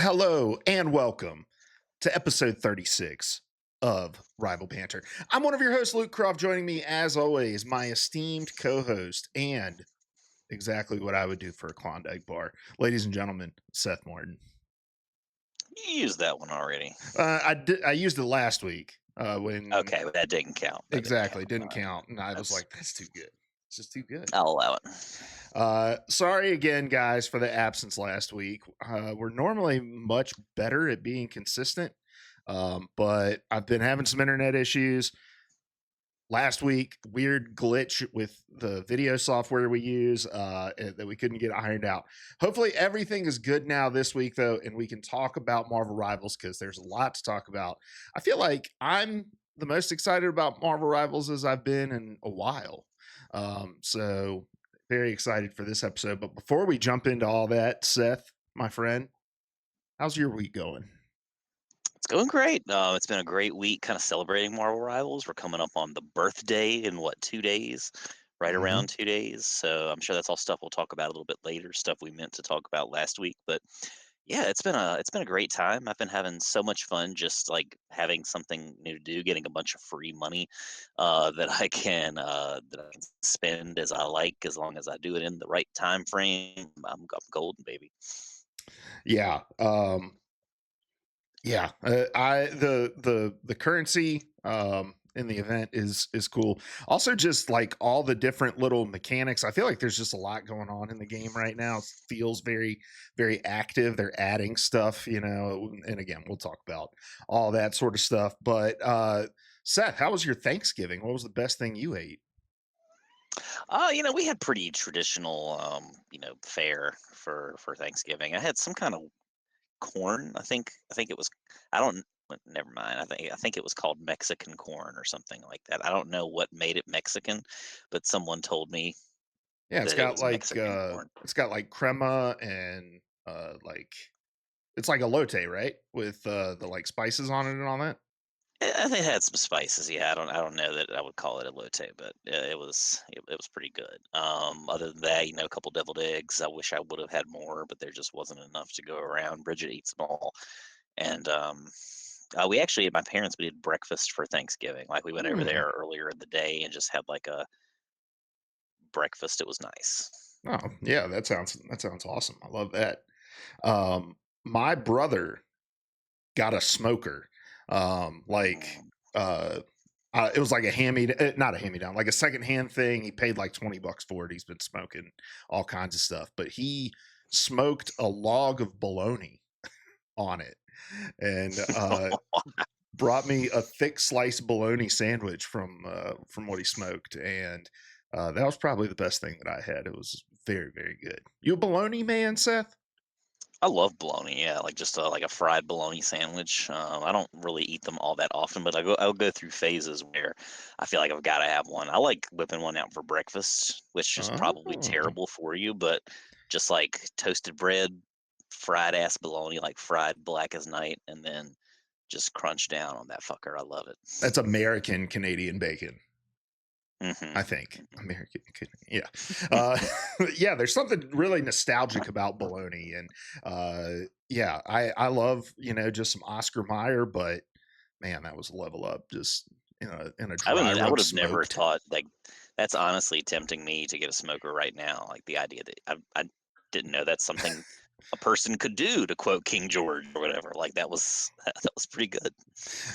Hello and welcome to episode 36 of Rival Banter. I'm one of your hosts, Luke Croft. Joining me, as always, my esteemed co host and exactly what I would do for a Klondike bar. Ladies and gentlemen, Seth Martin. You used that one already. I used it last week when Okay, but that didn't count. That didn't exactly count. didn't All right. count. And I was That's like, that's too good. It's just too good. I'll allow it. Sorry again, guys, for the absence last week. We're normally much better at being consistent, but I've been having some internet issues. Last week, weird glitch with the video software we use that we couldn't get ironed out. Hopefully, everything is good now this week, though, and we can talk about Marvel Rivals because there's a lot to talk about. I feel like I'm the most excited about Marvel Rivals as I've been in a while. So very excited for this episode. But before we jump into all that, Seth, my friend, how's your week going? It's going great. It's been a great week, kind of celebrating Marvel Rivals. We're coming up on the birthday in 2 days, right Mm-hmm. around 2 days. So I'm sure that's all stuff we'll talk about a little bit later. Stuff we meant to talk about last week, but yeah, it's been a great time. I've been having so much fun, just like having something new to do, getting a bunch of free money that I can spend as I like, as long as I do it in the right time frame. I'm golden, baby. Yeah. Yeah, I the currency in the event is cool. Also, just like all the different little mechanics. I feel like there's just a lot going on in the game right now. It feels very active. They're adding stuff, and again, we'll talk about all that sort of stuff. But Seth, how was your Thanksgiving? What was the best thing you ate? We had pretty traditional, fare for Thanksgiving. I had some kind of corn. I think it was. I don't. Never mind. I think it was called Mexican corn or something like that. I don't know what made it Mexican, but someone told me Yeah, that it was Mexican corn. it's got like crema and like it's like elote, right? With the like spices on it and all that. I think it had some spices. Yeah, I don't know that I would call it elote, but it was pretty good. Other than that, a couple deviled eggs. I wish I would have had more, but there just wasn't enough to go around. Bridget eats them all, and we actually at my parents we did breakfast for Thanksgiving. Like we went over Hmm. there earlier in the day and just had like a breakfast. It was nice. Oh, yeah, that sounds awesome. I love that. My brother got a smoker. Like Mm. it was like a not a hand me down, like a secondhand thing. He paid like $20 for it. He's been smoking all kinds of stuff, but he smoked a log of bologna on it and brought me a thick sliced bologna sandwich from what he smoked, and that was probably the best thing that I had. It was very good. You a bologna man, Seth? I love bologna. Yeah, like just like a fried bologna sandwich. I don't really eat them all that often, but I'll go through phases where I feel like I've got to have one. I like whipping one out for breakfast, which is probably Oh, terrible for you, but just like toasted bread, fried ass bologna, like fried black as night, and then just crunch down on that fucker. I love it. that's American Canadian bacon. Hmm. I think American, yeah, yeah. There's something really nostalgic about bologna, and yeah, I love just some Oscar Mayer, but man, that was a level up, just in a I dry wouldn't. I rub would have never smoked. thought like that's honestly tempting me to get a smoker right now. Like the idea that I didn't know that's something a person could do, to quote King George or whatever. Like that was that was pretty good.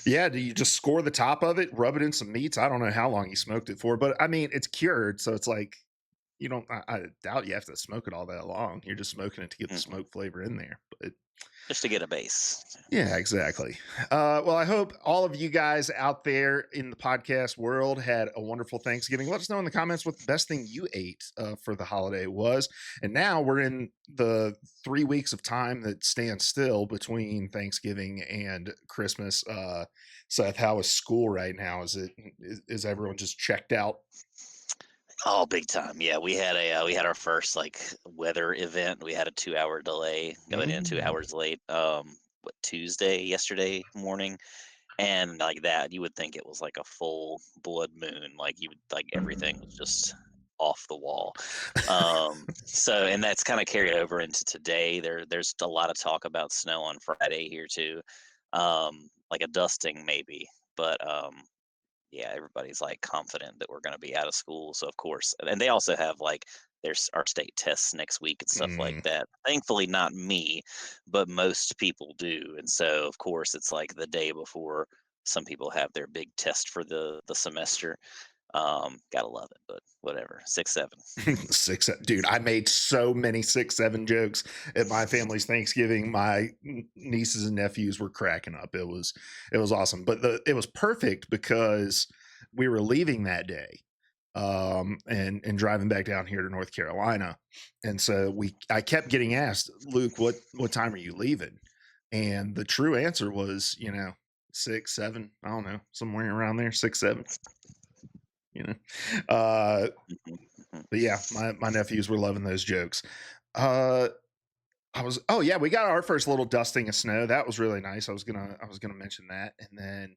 Yeah, do you just score the top of it, rub it in some meats? I don't know how long you smoked it for, but I mean, it's cured, so it's like you don't. I doubt you have to smoke it all that long. You're just smoking it to get the Mhm. smoke flavor in there. But Just to get a base. yeah, exactly. Well, I hope all of you guys out there in the podcast world had a wonderful Thanksgiving. Let us know in the comments what the best thing you ate for the holiday was. And now we're in the 3 weeks of time that stands still between Thanksgiving and Christmas. Seth, how is school right now? Is everyone just checked out? Oh, big time. Yeah, we had our first like weather event. We had a 2 hour delay going in, two Mm. hours late. Tuesday, yesterday morning. And like that, you would think it was like a full blood moon. Like you would like everything was just off the wall. So and that's kind of carried over into today. There's a lot of talk about snow on Friday here too. Like a dusting maybe, but yeah, everybody's like confident that we're going to be out of school. So of course, and they also have like there's our state tests next week and stuff like Mm. that. Thankfully, not me, but most people do. And so of course, it's like the day before some people have their big test for the semester. Gotta love it, but whatever. 6-7. 6 dude, I made so many 6-7 jokes at my family's Thanksgiving. My nieces and nephews were cracking up. It was awesome, but it was perfect because we were leaving that day, and driving back down here to North Carolina. And so I kept getting asked, Luke, what time are you leaving? And the true answer was, 6-7, I don't know, somewhere around there, 6-7, you know. uh Mhm, mhm. but yeah, my nephews were loving those jokes. Uh, oh yeah, we got our first little dusting of snow. That was really nice. I was gonna mention that, and then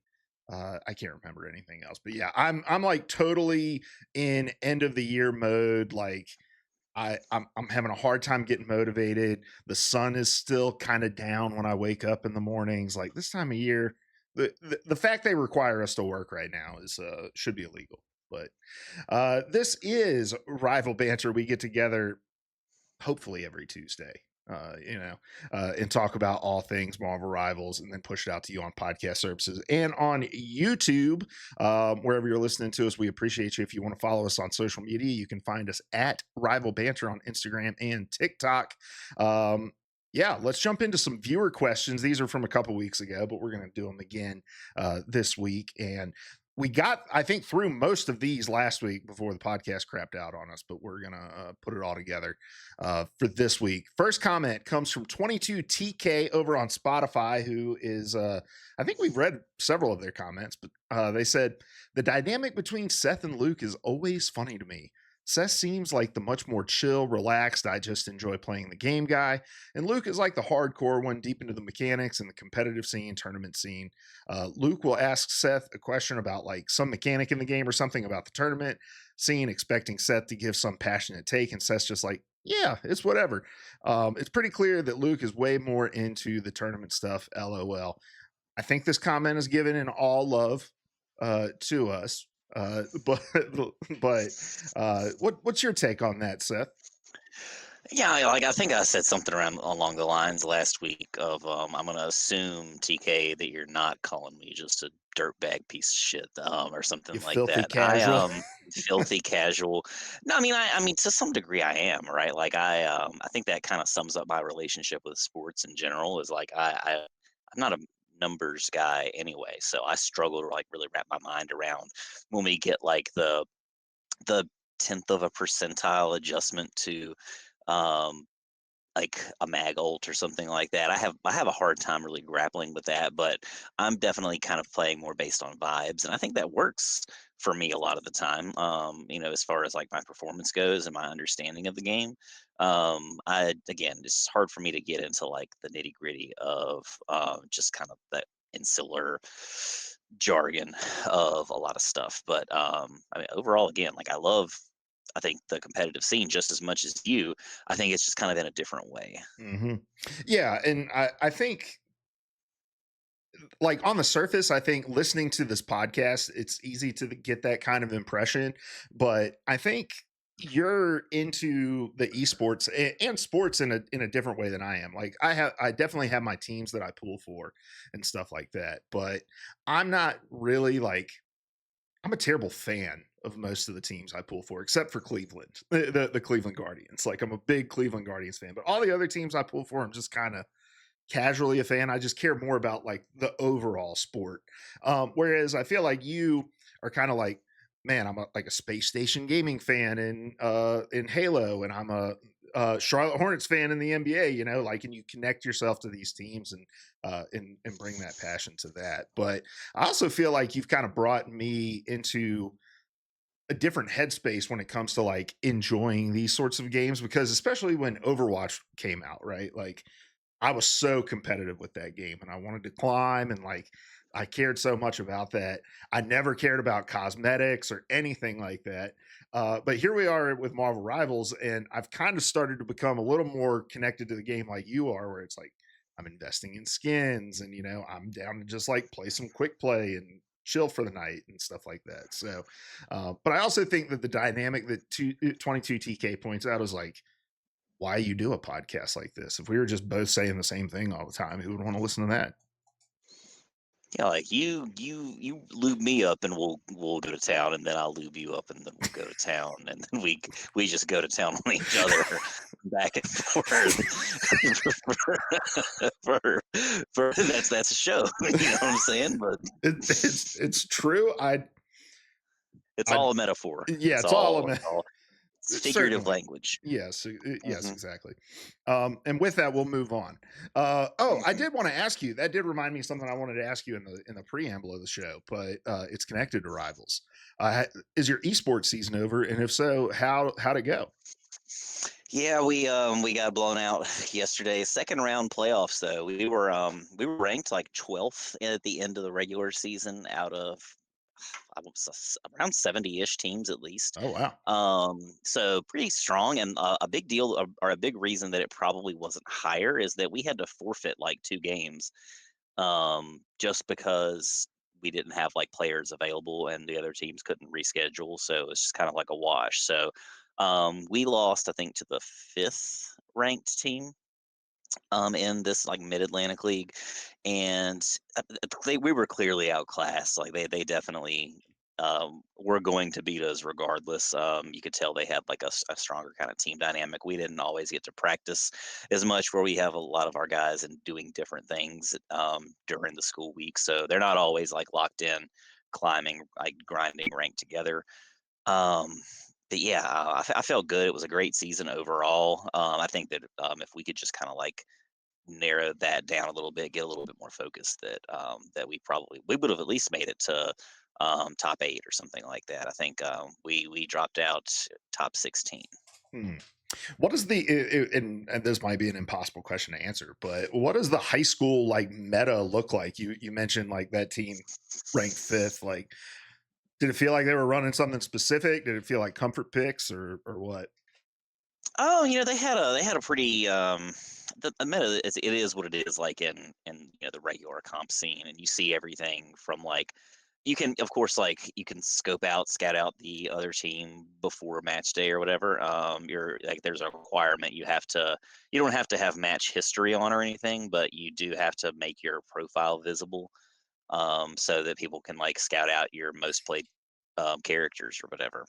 I can't remember anything else. But yeah, I'm like totally in end of the year mode. Like I'm having a hard time getting motivated. The sun is still kind of down when I wake up in the mornings. Like this time of year, the fact they require us to work right now is should be illegal. But this is Rival Banter. We get together hopefully every Tuesday, and talk about all things Marvel Rivals, and then push it out to you on podcast services and on YouTube, wherever you're listening to us. We appreciate you. If you want to follow us on social media, you can find us at Rival Banter on Instagram and TikTok. Yeah, let's jump into some viewer questions. These are from a couple weeks ago, but we're going to do them again this week. And we got, I think, through most of these last week before the podcast crapped out on us, but we're going to put it all together for this week. First comment comes from 22TK over on Spotify, who is, I think we've read several of their comments, but they said, the dynamic between Seth and Luke is always funny to me. Seth seems like the much more chill, relaxed, I just enjoy playing the game guy. And Luke is like the hardcore one, deep into the mechanics and the competitive scene, tournament scene. Luke will ask Seth a question about like some mechanic in the game or something about the tournament scene, expecting Seth to give some passionate take. And Seth's just like, yeah, it's whatever. It's pretty clear that Luke is way more into the tournament stuff. LOL. I think this comment is given in all love to us. But what's your take on that, Seth? Yeah, like I think I said something around along the lines last week of I'm gonna assume TK that you're not calling me just a dirtbag piece of shit or something You like filthy that. casual. Filthy casual. No, I mean to some degree I am, right? Like I think that kind of sums up my relationship with sports in general. Is like I'm not a numbers guy anyway, so I struggle to like really wrap my mind around when we get like the tenth of a percentile adjustment to um like a mag ult or something like that. I have a hard time really grappling with that, but I'm definitely kind of playing more based on vibes, and I think that works for me a lot of the time. As far as like my performance goes and my understanding of the game. I again, it's hard for me to get into like the nitty gritty of just kind of that insular jargon of a lot of stuff. But I mean, overall, again, like I think the competitive scene just as much as you. I think it's just kind of in a different way. Hmm. Yeah, and I think like on the surface, I think listening to this podcast, it's easy to get that kind of impression. But I think you're into the esports and sports in a different way than I am. Like I definitely have my teams that I pull for and stuff like that. But I'm not really like I'm a terrible fan of most of the teams I pull for, except for Cleveland, the Cleveland Guardians. Like I'm a big Cleveland Guardians fan, but all the other teams I pull for, I'm just kind of casually a fan. I just care more about like the overall sport. Whereas I feel like you are kind of like, man, like a space station gaming fan in Halo, and I'm a Charlotte Hornets fan in the NBA. Like, and you connect yourself to these teams and bring that passion to that. But I also feel like you've kind of brought me into a different headspace when it comes to like enjoying these sorts of games, because especially when Overwatch came out, right? Like I was so competitive with that game and I wanted to climb and like I cared so much about that. I never cared about cosmetics or anything like that. But here we are with Marvel Rivals, and I've kind of started to become a little more connected to the game like you are, where it's like I'm investing in skins, and I'm down to just like play some quick play and chill for the night and stuff like that. So, but I also think that the dynamic that 22 TK points out is like, why you do a podcast like this? If we were just both saying the same thing all the time, who would want to listen to that? Yeah, like you lube me up and we'll go to town, and then I'll lube you up and then we'll go to town, and then we just go to town on each other back and forth for that's a show. You know what I'm saying? But It's true. it's I all a metaphor. Yeah, It's it's all all a it's all it's figurative certainly. language. Yes, yes, Hmm. exactly. And with that, we'll move on. I Hmm. did want to ask you. That did remind me of something I wanted to ask you in the preamble of the show, but it's connected to Rivals. Is your esports season over? And if so, how'd it go? Yeah, we got blown out yesterday. Second round playoffs though. We were ranked like 12th at the end of the regular season out of around 70-ish teams at least. Oh wow. So pretty strong, and a big deal, or a big reason that it probably wasn't higher is that we had to forfeit like 2 games, just because we didn't have like players available and the other teams couldn't reschedule. So it's just kind of like a wash. So we lost, I think, to the fifth ranked team in this like Mid Atlantic League, and we were clearly outclassed. Like they definitely were going to beat us regardless. You could tell they had like a stronger kind of team dynamic. We didn't always get to practice as much, where we have a lot of our guys and doing different things during the school week, so they're not always like locked in, climbing, like grinding rank together. Um, but yeah, I felt good. It was a great season overall. I think that if we could just kind of like narrow that down a little bit, get a little bit more focused, that we would have at least made it to top 8 or something like that. I think we dropped out top 16. Hmm. What is and this might be an impossible question to answer, but what does the high school like meta look like? You mentioned like that team ranked fifth. Like, did it feel like they were running something specific? Did it feel like comfort picks or what? Oh, they had a pretty the meta it is what it is, like in the regular comp scene, and you see everything from like you can, of course, like you can scout out the other team before match day or whatever. You're like there's a requirement, you don't have to have match history on or anything, but you do have to make your profile visible, so that people can like scout out your most played characters or whatever.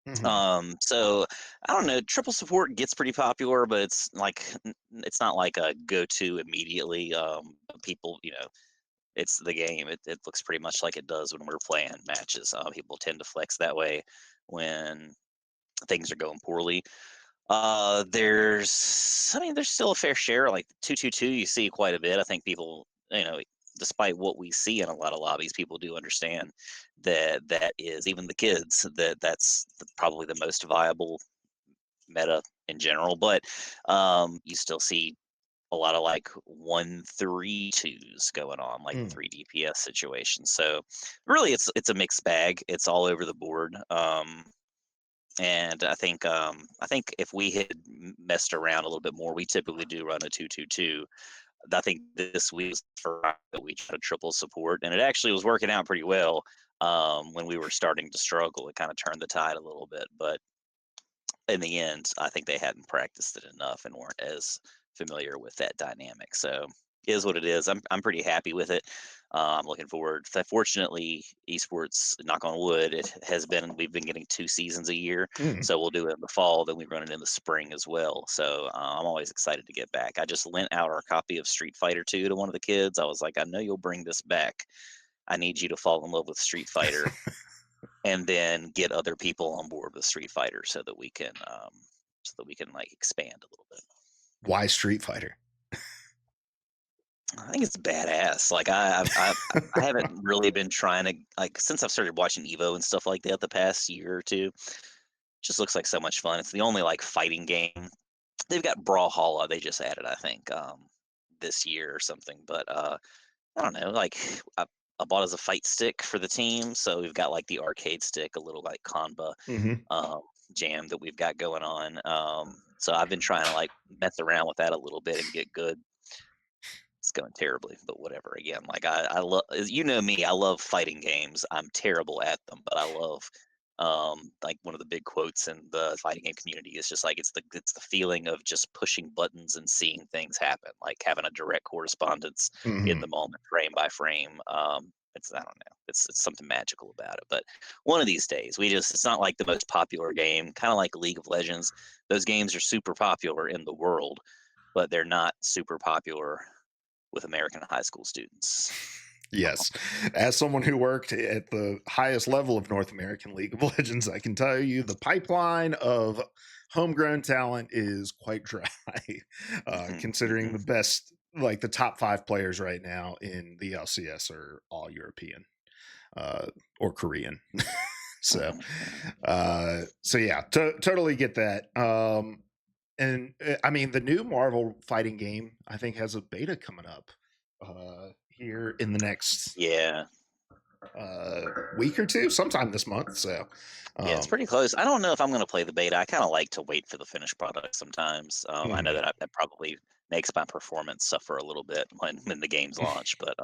Hmm. So I don't know. Triple support gets pretty popular, but it's like it's not like a go-to immediately. People, it's the game. It looks pretty much like it does when we're playing matches. People tend to flex that way when things are going poorly. There's still a fair share. Like 222, you see quite a bit. I think people, despite what we see in a lot of lobbies, people do understand that is, even the kids, that's probably the most viable meta in general. But you still see a lot of like 1-3-2s going on, like Mm. 3 DPS situations. So really, it's a mixed bag. It's all over the board. And I think if we had messed around a little bit more, we typically do run a 2-2-2. I think this week was for that we tried to triple support, and it actually was working out pretty well. When we were starting to struggle, it kind of turned the tide a little bit. But in the end, I think they hadn't practiced it enough and weren't as familiar with that dynamic. So it is what it is. I'm pretty happy with it. I'm looking forward. Fortunately, esports, knock on wood, we've been getting 2 seasons a year. Mm. So we'll do it in the fall, then we run it in the spring as well. So I'm always excited to get back. I just lent out our copy of Street Fighter 2 to one of the kids. I was like, I know you'll bring this back. I need you to fall in love with Street Fighter, and then get other people on board with Street Fighter, so that we can like expand a little bit. Why Street Fighter? I think it's badass. Like I haven't really been trying to, like, since I've started watching Evo and stuff like that the past year or two. Just looks like so much fun. It's the only like fighting game. They've got Brawlhalla. They just added, I think, this year or something. But I don't know, like I, I bought as a fight stick for the team, so we've got like the arcade stick, a little like Kanba Hmm. um, jam that we've got going on. So I've been trying to like mess around with that a little bit and get good. It's going terribly, but whatever. Again, like I love, you know me, I love fighting games. I'm terrible at them, but I love like one of the big quotes in the fighting game community is just like it's the feeling of just pushing buttons and seeing things happen, like having a direct correspondence in Hmm. the moment, frame by frame. It's I don't know. It's something magical about it. But one of these days, we just it's not like the most popular game, kind of like League of Legends. Those games are super popular in the world, but they're not super popular with American high school students. Yes. As someone who worked at the highest level of North American League of Legends, I can tell you the pipeline of homegrown talent is quite dry, Mhm, considering mhm, the best, like the top five players right now in the LCS are all European uh, or Korean. so, mhm, mhm. so yeah, totally get that. And I mean, the new Marvel fighting game, I think, has a beta coming up here in the next Yeah, week or two, sometime this month. So, yeah, it's um, pretty close. I don't know if I'm gonna play the beta. I kinda like to wait for the finished product sometimes. I know mhm. that probably makes my performance suffer a little bit when the games launch, but,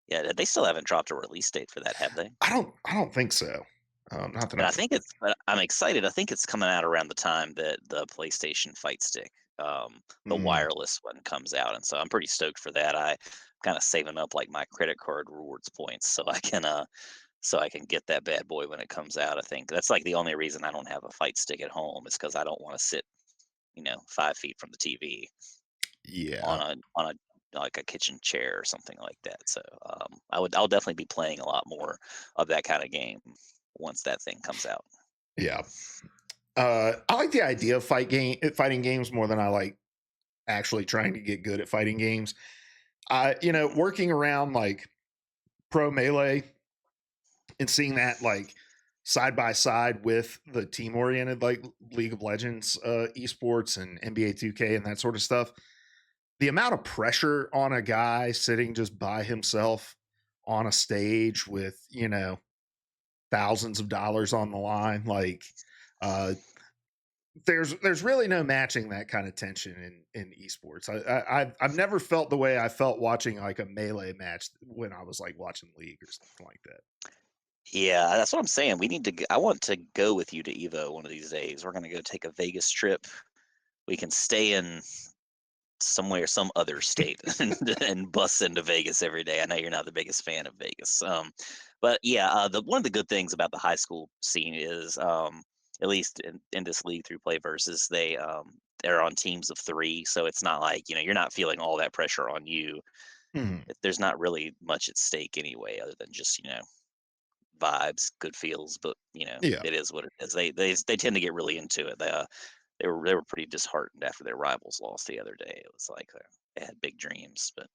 yeah, they still haven't dropped a release date for that, have they? I don't think so. Not that But I'm I think familiar. it's but I'm excited. I think it's coming out around the time that the PlayStation Fight Stick, the Mm, wireless one comes out, and so I'm pretty stoked for that. I kinda saving up, like, my credit card rewards points so I can get that bad boy when it comes out. I think that's, like, the only reason I don't have a Fight Stick at home is because I don't wanna sit, 5 feet from the TV yeah, on a like, a kitchen chair or something like that. So, I'll definitely be playing a lot more of that kinda game once that thing comes out. yeah. I like the idea of fighting games more than I like actually trying to get good at fighting games. Mhm. Working around like pro melee and seeing that like side by side with the team oriented like League of Legends esports and NBA 2K and that sort of stuff. The amount of pressure on a guy sitting just by himself on a stage with, thousands of dollars on the line, like uh there's really no matching that kind of tension in esports. I've never felt the way I felt watching like a melee match when I was like watching League or something like that. Yeah, that's what I'm saying. We need to I want to go with you to Evo one of these days. We're gonna go take a Vegas trip. We can stay in somewhere, some other state, and bus into Vegas every day. I know you're not the biggest fan of Vegas, but yeah, the one of the good things about the high school scene is, at least in this league through play versus they're on teams of three, so it's not like you're not feeling all that pressure on you. Mhm. There's not really much at stake anyway, other than just vibes, good feels, but Yeah. it is what it is. They tend to get really into it. They were pretty disheartened after their rivals lost the other day. It was like they had big dreams, but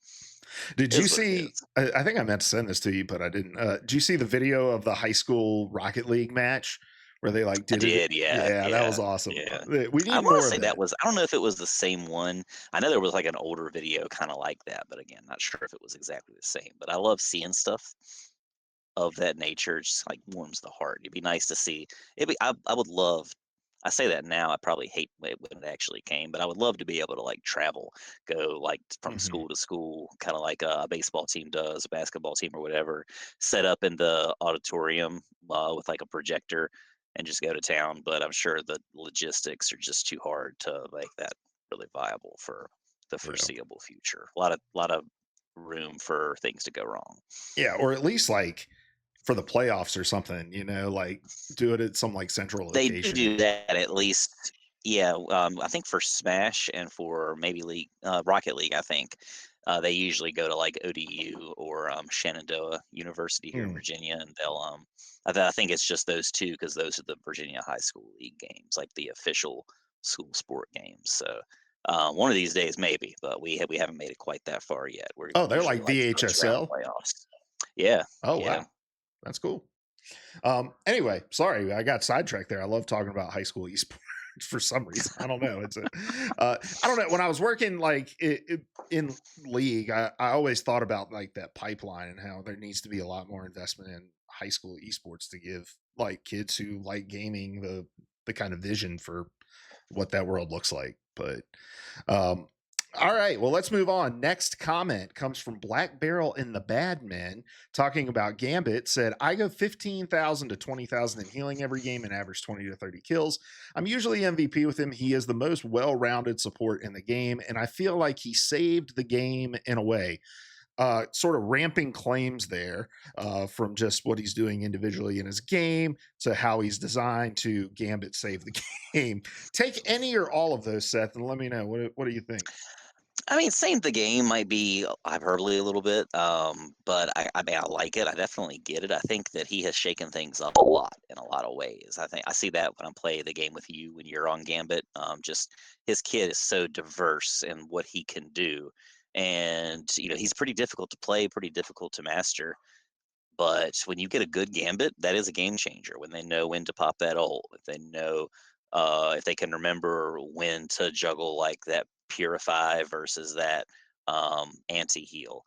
Did it you is what it see? is. I think I meant to send this to you, but I didn't. Did you see the video of the high school Rocket League match where they like I did it? did, yeah, Yeah, that was yeah, awesome. yeah. We I need want to more of say that that. was I don't know if it was the same one. I know there was like an older video kind of like that, but again, not sure if it was exactly the same. But I love seeing stuff of that nature. It just like warms the heart. It'd be nice to see. I would love. I say that now. I probably hate it when it actually came, but I would love to be able to like travel, go like from Hmm. school to school, kind of like a baseball team does, a basketball team or whatever. Set up in the auditorium with like a projector and just go to town. But I'm sure the logistics are just too hard to make that really viable for the Yeah, foreseeable future. A lot of room for things to go wrong. yeah, or at least like for the playoffs or something. Like do it at some like central They do location. that at least. Yeah, I think for Smash and for maybe Rocket League, I think, they usually go to, like, ODU or, Shenandoah University here in Mm, Virginia, and I think it's just those 2 because those are the Virginia High School League games, like, the official school sport games, so, one of these days, maybe, but we haven't made it quite that far yet. We're Oh, they're usually, like like, first round VHSL. playoffs. Yeah, Oh yeah. wow, that's cool. Anyway, sorry, I got sidetracked there. I love talking about high school esports. for some reason. I don't know. I don't know. When I was working like in league, I always thought about like that pipeline and how there needs to be a lot more investment in high school esports to give like kids who like gaming the kind of vision for what that world looks like. But um, all right, well, let's move on. Next comment comes from Black Barrel in the Bad Men talking about Gambit. Said, I go 15,000 to 20,000 in healing every game and average 20 to 30 kills. I'm usually MVP with him. He is the most well rounded support in the game, and I feel like he saved the game in a way. Sort of ramping claims there from just what he's doing individually in his game to how he's designed to Gambit save the game. Take any or all of those, Seth, and let me know. What do you think? I mean, same the game might be hyperbole a little bit, but I mean, I like it. I definitely get it. I think that he has shaken things up a lot in a lot of ways. I think I see that when I play the game with you when you're on Gambit. Just his kid is so diverse in what he can do, and he's pretty difficult to play, pretty difficult to master. But when you get a good gambit, that is a game changer. When they know when to pop that ult, if they know, if they can remember when to juggle like that purify versus that anti heal.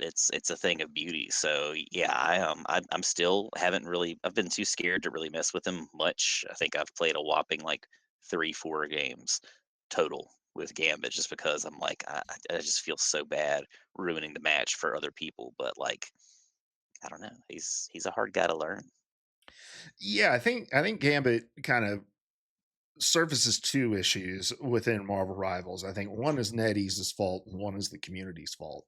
It's a thing of beauty. So yeah, I'm still haven't really. I've been too scared to really mess with him much. I think I've played a whopping like 3 4 games total with Gambit just because I'm like I just feel so bad ruining the match for other people. But like I don't know. He's a hard guy to learn. Yeah, I think Gambit kind of surfaces two issues within Marvel Rivals. I think one is NetEase's fault and one is the community's fault.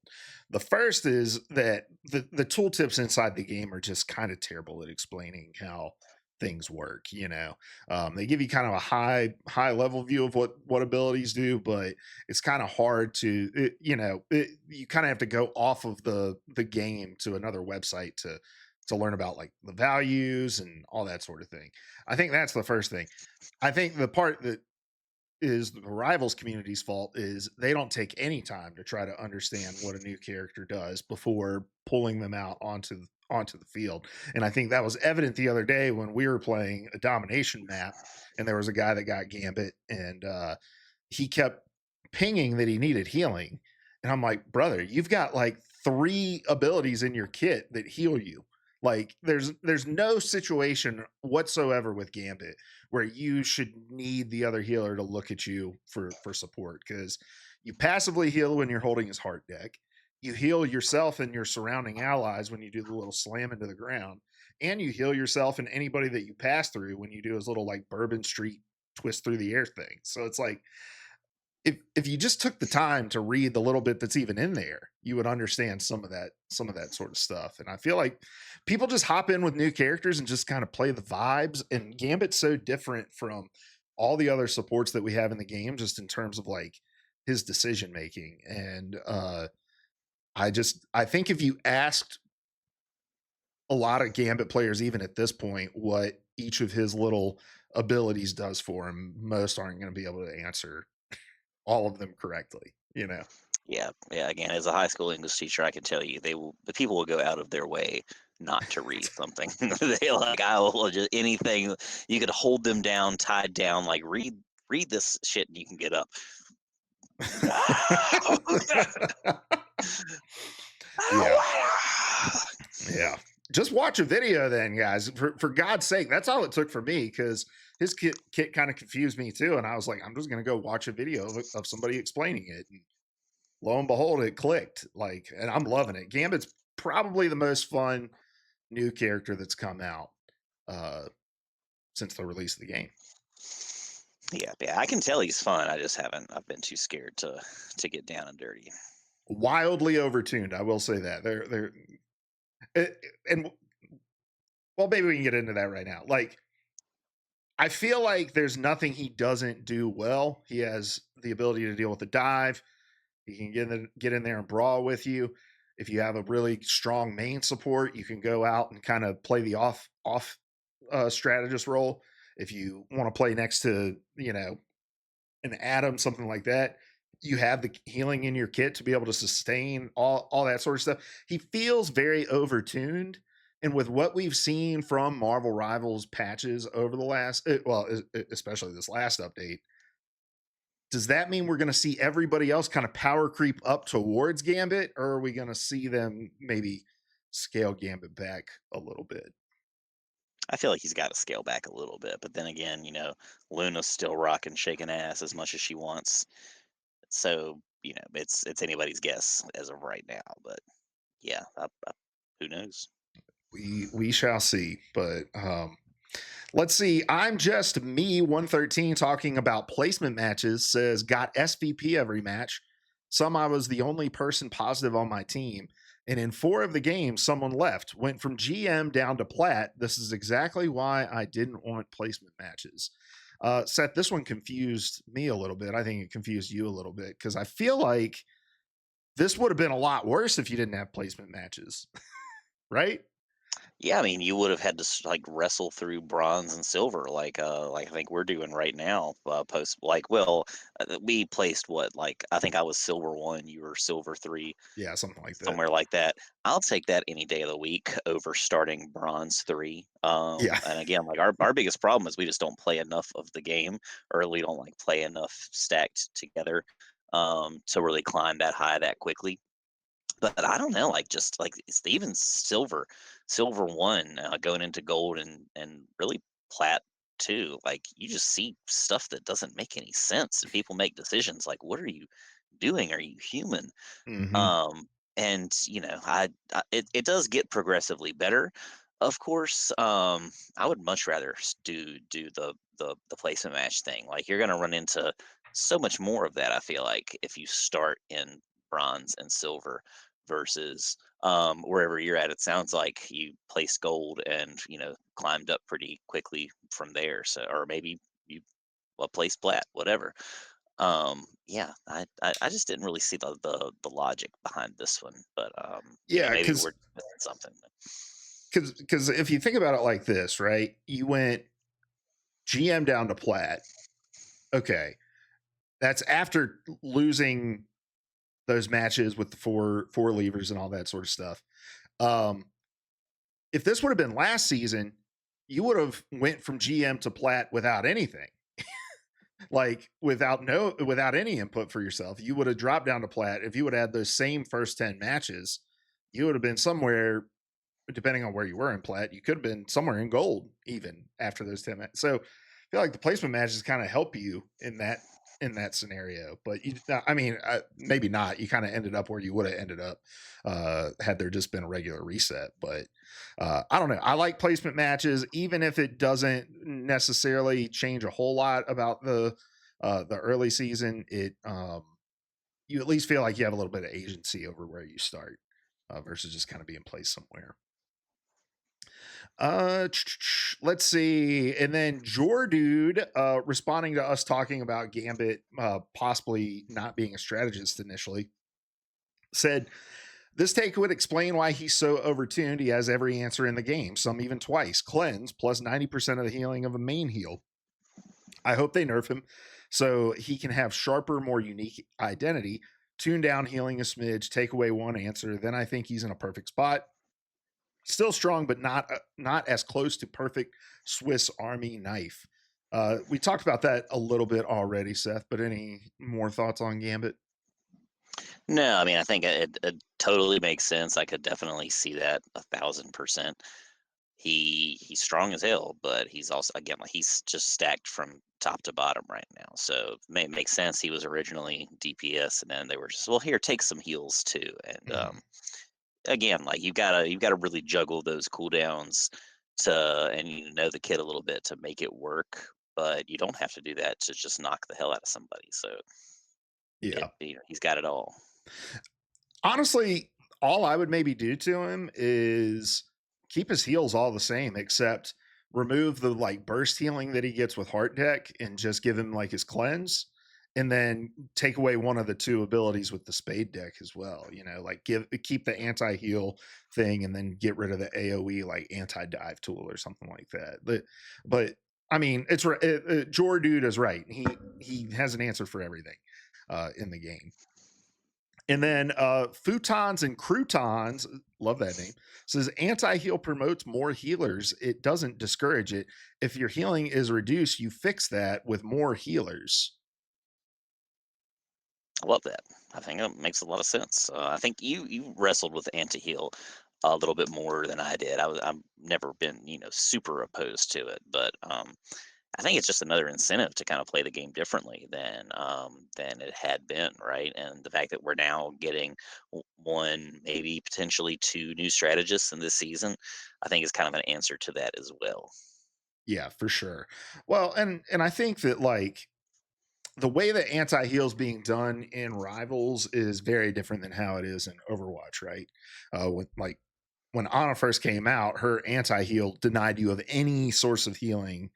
The first is that the tooltips inside the game are just kind of terrible at explaining how things work. They give you kind of a high level view of what abilities do, but it's kind of hard to you kind of have to go off of the game to another website to learn about like the values and all that sort of thing. I think that's the first thing. I think the part that is the rivals community's fault is they don't take any time to try to understand what a new character does before pulling them out onto the field. And I think that was evident the other day when we were playing a domination map and there was a guy that got Gambit and he kept pinging that he needed healing. And I'm like, brother, you've got like 3 abilities in your kit that heal you. Like there's no situation whatsoever with Gambit where you should need the other healer to look at you for support because you passively heal when you're holding his heart deck. You heal yourself and your surrounding allies when you do the little slam into the ground, and you heal yourself and anybody that you pass through when you do his little like Bourbon Street twist through the air thing. So it's like if you just took the time to read the little bit that's even in there, you would understand some of that sort of stuff. And I feel like people just hop in with new characters and just kind of play the vibes. And Gambit's so different from all the other supports that we have in the game, just in terms of like his decision making. And I think if you asked a lot of Gambit players, even at this point, what each of his little abilities does for him, most aren't going to be able to answer all of them correctly. Yeah, yeah. Again, as a high school English teacher, I can tell you the people will go out of their way not to read something. They like I will just anything you could hold them down, tied down. Like read this shit and you can get up. Yeah. Yeah. Just watch a video then, guys. For God's sake, that's all it took for me because his kit kind of confused me too. And I was like, I'm just going to go watch a video of somebody explaining it. And lo and behold, it clicked. Like, and I'm loving it. Gambit's probably the most fun new character that's come out uh, since the release of the game. Yeah, yeah, I can tell he's fun. I just haven't. I've been too scared to get down and dirty. Wildly overtuned, I will say that. And well, maybe we can get into that right now. Like, I feel like there's nothing he doesn't do well. He has the ability to deal with the dive. He can get in there and brawl with you. If you have a really strong main support, you can go out and kind of play the off strategist role. If you want to play next to an Atom, something like that, you have the healing in your kit to be able to sustain all that sort of stuff. He feels very overtuned, And with what we've seen from Marvel Rivals patches over the last, especially this last update, does that mean we're going to see everybody else kind of power creep up towards Gambit, or are we going to see them maybe scale Gambit back a little bit? I feel like he's got to scale back a little bit, but then again, Luna's still rocking, shaking ass as much as she wants. So it's anybody's guess as of right now. But yeah, who knows? We shall see. But let's see. I'm just me 113 talking about placement matches. Says got SVP every match. Some I was the only person positive on my team. And in 4 of the games, someone left, went from GM down to plat. This is exactly why I didn't want placement matches. Seth, this one confused me a little bit. I think it confused you a little bit because I feel like this would have been a lot worse if you didn't have placement matches, right? Yeah, I mean, you would have had to like wrestle through bronze and silver, like I think we're doing right now. Post we placed what, like I think I was silver 1, you were silver 3, Yeah, something like that. somewhere like that. I'll take that any day of the week over starting bronze 3. Yeah. And again, like our biggest problem is we just don't play enough of the game, or we don't like play enough stacked together to really climb that high that quickly. But I don't know, like, just, like, it's even silver 1, going into gold and really plat 2, like, you just see stuff that doesn't make any sense, and people make decisions like, "What are you doing? Are you human?" Hmm. Um, and it does get progressively better. Of course, I would much rather do the placement match thing. Like you're gonna run into so much more of that. I feel like if you start in bronze and silver versus wherever you're at. It sounds like you placed gold and climbed up pretty quickly from there. So, or maybe you placed plat, whatever. Yeah, I just didn't really see the logic behind this one, but Yeah, maybe we're missing something. because if you think about it like this, right? You went GM down to plat. Okay, that's after losing those matches with the four levers and all that sort of stuff. Um, if this would have been last season, you would have went from GM to plat without anything, like without any input for yourself. You would have dropped down to plat. If you would have had those same first 10 matches, you would have been somewhere, depending on where you were in plat, you could have been somewhere in gold even after those 10 matches. So I feel like the placement matches kind of help you in that scenario. But I mean, maybe not. You kind of ended up where you would have ended up had there just been a regular reset. But I don't know. I like placement matches, even if it doesn't necessarily change a whole lot about the early season. You at least feel like you have a little bit of agency over where you start versus just kind of being placed somewhere. Let's see. And then Jordude responding to us talking about Gambit possibly not being a strategist initially said, this take would explain why he's so overtuned. He has every answer in the game, some even twice. Cleanse plus 90% of the healing of a main heal. I hope they nerf him so he can have sharper, more unique identity. Tune down healing a smidge, take away one answer. Then I think he's in a perfect spot. Still strong, but not as close to perfect Swiss Army knife. We talked about that a little bit already, Seth. But any more thoughts on Gambit? No, I mean I think it totally makes sense. I could definitely see that 1,000%. He's strong as hell, but he's also again like he's just stacked from top to bottom right now. So it makes sense. He was originally DPS, and then they were just well here take some heals too. And Mm, again, like you gotta really juggle those cooldowns to and know the kid a little bit to make it work. But you don't have to do that to just knock the hell out of somebody. So yeah. he's got it all. Honestly, all I would maybe do to him is keep his heals all the same, except remove the like burst healing that he gets with Heart Deck and just give him like his cleanse. And then take away one of the 2 abilities with the Spade deck as well. Like keep the anti heal thing and then get rid of the AOE like anti dive tool or something like that. But I mean, it's Jor dude is right. He has an answer for everything in the game. And then Futons and Croutons, love that name, says anti heal promotes more healers. It doesn't discourage it. If your healing is reduced, you fix that with more healers. I love that. I think it makes a lot of sense. I think you wrestled with anti-heal a little bit more than I did. I've never been super opposed to it, but I think it's just another incentive to kind of play the game differently than it had been, right? And the fact that we're now getting one, maybe potentially two new strategists in this season, I think is kind of an answer to that as well. Yeah, for sure. Well, and I think that like the way that anti heal is being done in Rivals is very different than how it is in Overwatch, right? With like when Ana first came out, her anti heal denied you of any source of healing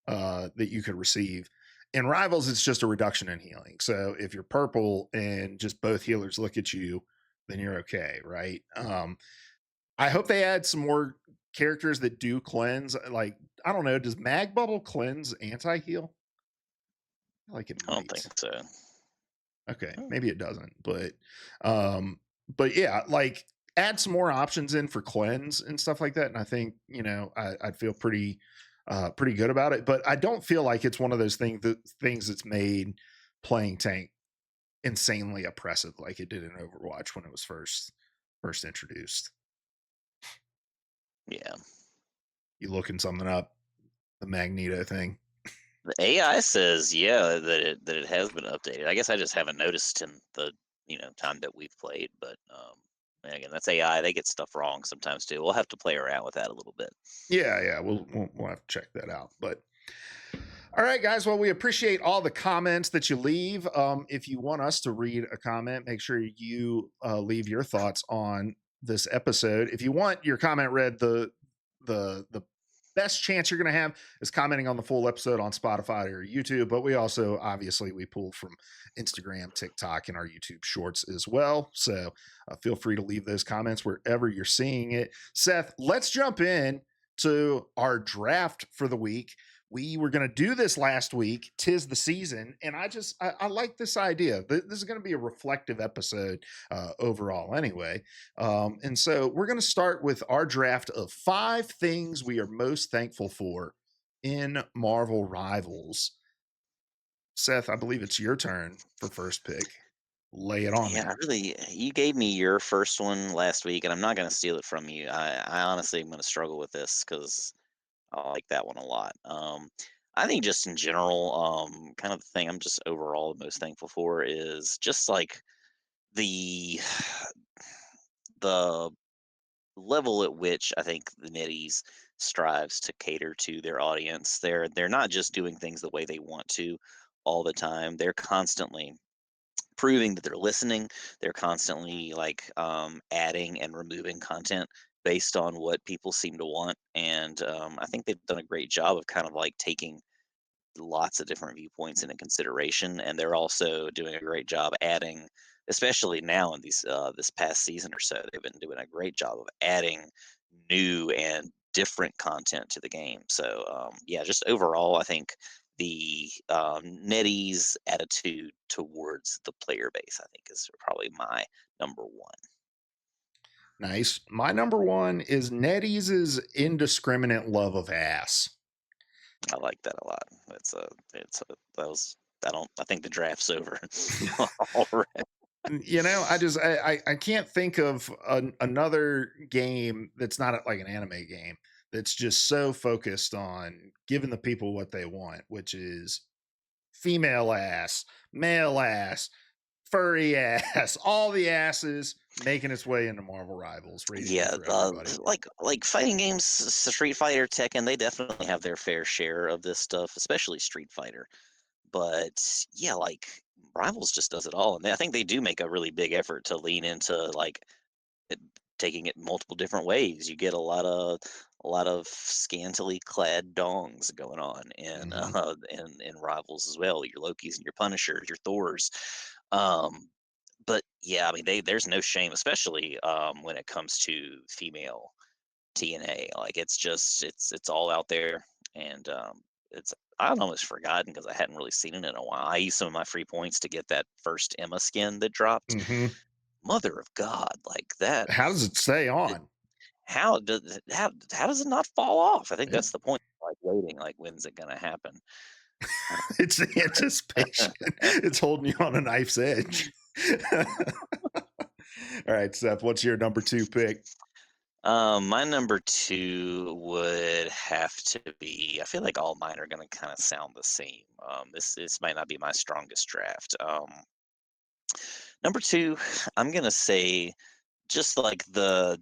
that you could receive. In Rivals, it's just a reduction in healing. So if you're purple and just both healers look at you, then you're okay, right? I hope they add some more characters that do cleanse. Like, I don't know, does Mag Bubble cleanse anti heal? Like it I don't might. think so. Okay, Hmm. maybe it doesn't, um, but yeah, like add some more options in for cleanse and stuff like that, and I think I'd feel pretty good about it. But I don't feel like it's one of those things that's made playing tank insanely oppressive like it did in Overwatch when it was first introduced. Yeah. You looking something up? The Magneto thing. The AI says, yeah, that it has been updated. I guess I just haven't noticed in the time that we've played. But and again, that's AI. They get stuff wrong sometimes too. We'll have to play around with that a little bit. Yeah, yeah, we'll have to check that out. But all right, guys. Well, we appreciate all the comments that you leave. If you want us to read a comment, make sure you leave your thoughts on this episode. If you want your comment read, the best chance you're going to have is commenting on the full episode on Spotify or YouTube. But we also obviously we pull from Instagram, TikTok, and our YouTube Shorts as well. So feel free to leave those comments wherever you're seeing it. Seth, let's jump in to our draft for the week. We were going to do this last week, 'tis the season, and I like this idea. This is going to be a reflective episode overall anyway. And so we're going to start with our draft of 5 things we are most thankful for in Marvel Rivals. Seth, I believe it's your turn for first pick. Lay it on Yeah, me. I really. You gave me your first one last week, and I'm not going to steal it from you. I honestly am going to struggle with this because I like that one a lot. I think just in general, kind of the thing I'm just overall most thankful for is just like the the level at which I think the NetEase strives to cater to their audience. They're not just doing things the way they want to all the time. They're constantly proving that they're listening. They're constantly like adding and removing content based on what people seem to want. And I think they've done a great job of kind of like taking lots of different viewpoints into consideration, and they're also doing a great job adding, especially now in these this past season or so, they've been doing a great job of adding new and different content to the game. So yeah, just overall, I think the NetEase attitude towards the player base, I think, is probably my number one. Nice. My number one is NetEase's indiscriminate love of ass. I like that a lot. That was. I don't. I think the draft's over already. I can't think of another game that's not like an anime game that's just so focused on giving the people what they want, which is female ass, male ass, furry ass, all the asses making its way into Marvel Rivals, ready to Yeah, throw everybody. like fighting games, Street Fighter, Tekken, they definitely have their fair share of this stuff, especially Street Fighter. But yeah, like Rivals just does it all, and I think they do make a really big effort to lean into like it, taking it multiple different ways. You get a lot of scantily clad dongs going on in Hmm. in Rivals as well. Your Lokis and your Punishers, your Thors. Um, but yeah, I mean, there's no shame, especially when it comes to female TNA. Like it's all out there, and it's I've almost forgotten because I hadn't really seen it in a while. I used some of my free points to get that first Emma skin that dropped, Hmm. Mother of God, like that. How does it stay it- on? how does it not fall off? I think Yeah. that's the point. Like waiting, like when's it gonna happen? I It's the anticipation. It's holding you on a knife's edge. All right, Seth, what's your number two pick? My number two would have to be. I feel like all mine are going to kind of sound the same. This might not be my strongest draft. Number two, I'm gonna say just like the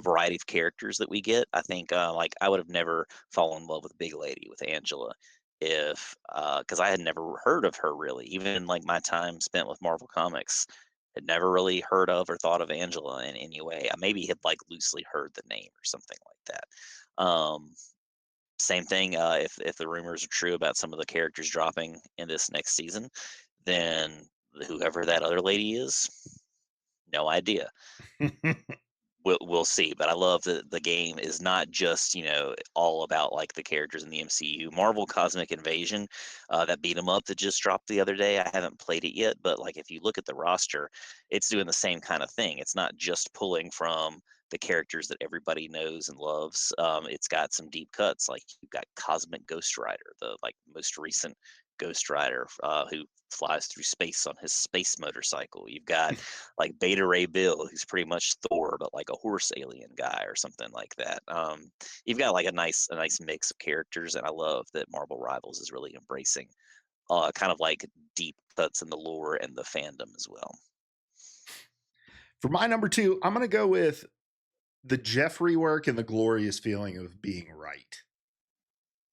variety of characters that we get. I think like I would have never fallen in love with Big Lady with Angela if because I had never heard of her really, even in like my time spent with Marvel Comics. Had never really heard of or thought of Angela in any way. I maybe had like loosely heard the name or something like that. Same thing if the rumors are true about some of the characters dropping in this next season, then whoever that other lady is, no idea. We'll see, but I love that the game is not just, all about, like, the characters in the MCU. Marvel Cosmic Invasion, that beat 'em up that just dropped the other day, I haven't played it yet, but, like, if you look at the roster, it's doing the same kinda thing. It's not just pulling from the characters that everybody knows and loves, it's got some deep cuts, like, you've got Cosmic Ghost Rider, the, like, most recent Ghost Rider, who flies through space on his space motorcycle. You've got like Beta Ray Bill, who's pretty much Thor, but like a horse alien guy or something like that. You've got like a nice mix of characters, and I love that Marvel Rivals is really embracing kind of like deep cuts in the lore and the fandom as well. For my number two, I'm going to go with the Jeff rework and the glorious feeling of being right.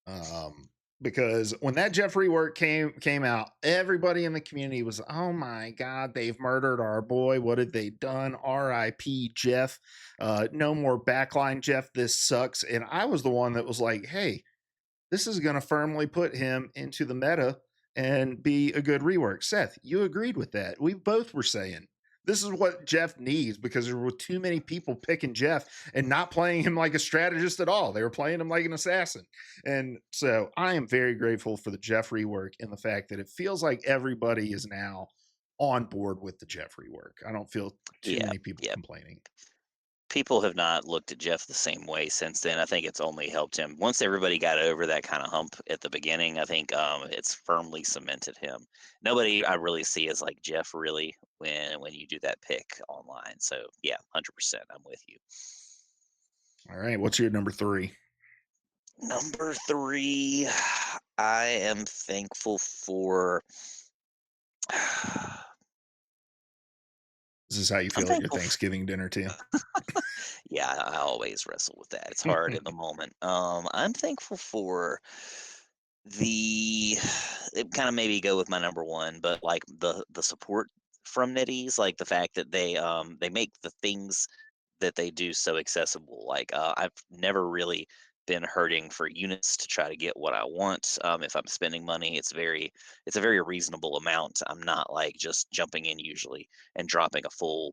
Um, because when that Jeff rework came out, everybody in the community was, "Oh my God, they've murdered our boy! What have they done? R.I.P. Jeff. No more backline Jeff. This sucks." And I was the one that was like, "Hey, this is going to firmly put him into the meta and be a good rework." Seth, you agreed with that. We both were saying this is what Jeff needs because there were too many people picking Jeff and not playing him like a strategist at all. They were playing him like an assassin. And so I am very grateful for the Jeff rework and the fact that it feels like everybody is now on board with the Jeff rework. I don't feel too Yeah, many people yeah. complaining. People have not looked at Jeff the same way since then. I think it's only helped him. Once everybody got over that kind of hump at the beginning, I think it's firmly cemented him. Nobody I really see as like Jeff really when you do that pick online. So yeah, 100%. I'm with you. All right. What's your number three? Number three, I am thankful for. This is how you I'm feel at your thankful. Thanksgiving dinner, too. Yeah, I always wrestle with that. It's hard in the moment. I'm thankful for the it kind of maybe go with my number one, but like the support from NetEase, like the fact that they make the things that they do so accessible. Like I've never really been hurting for units to try to get what I want. If I'm spending money, it's a very reasonable amount. I'm not like just jumping in usually and dropping a full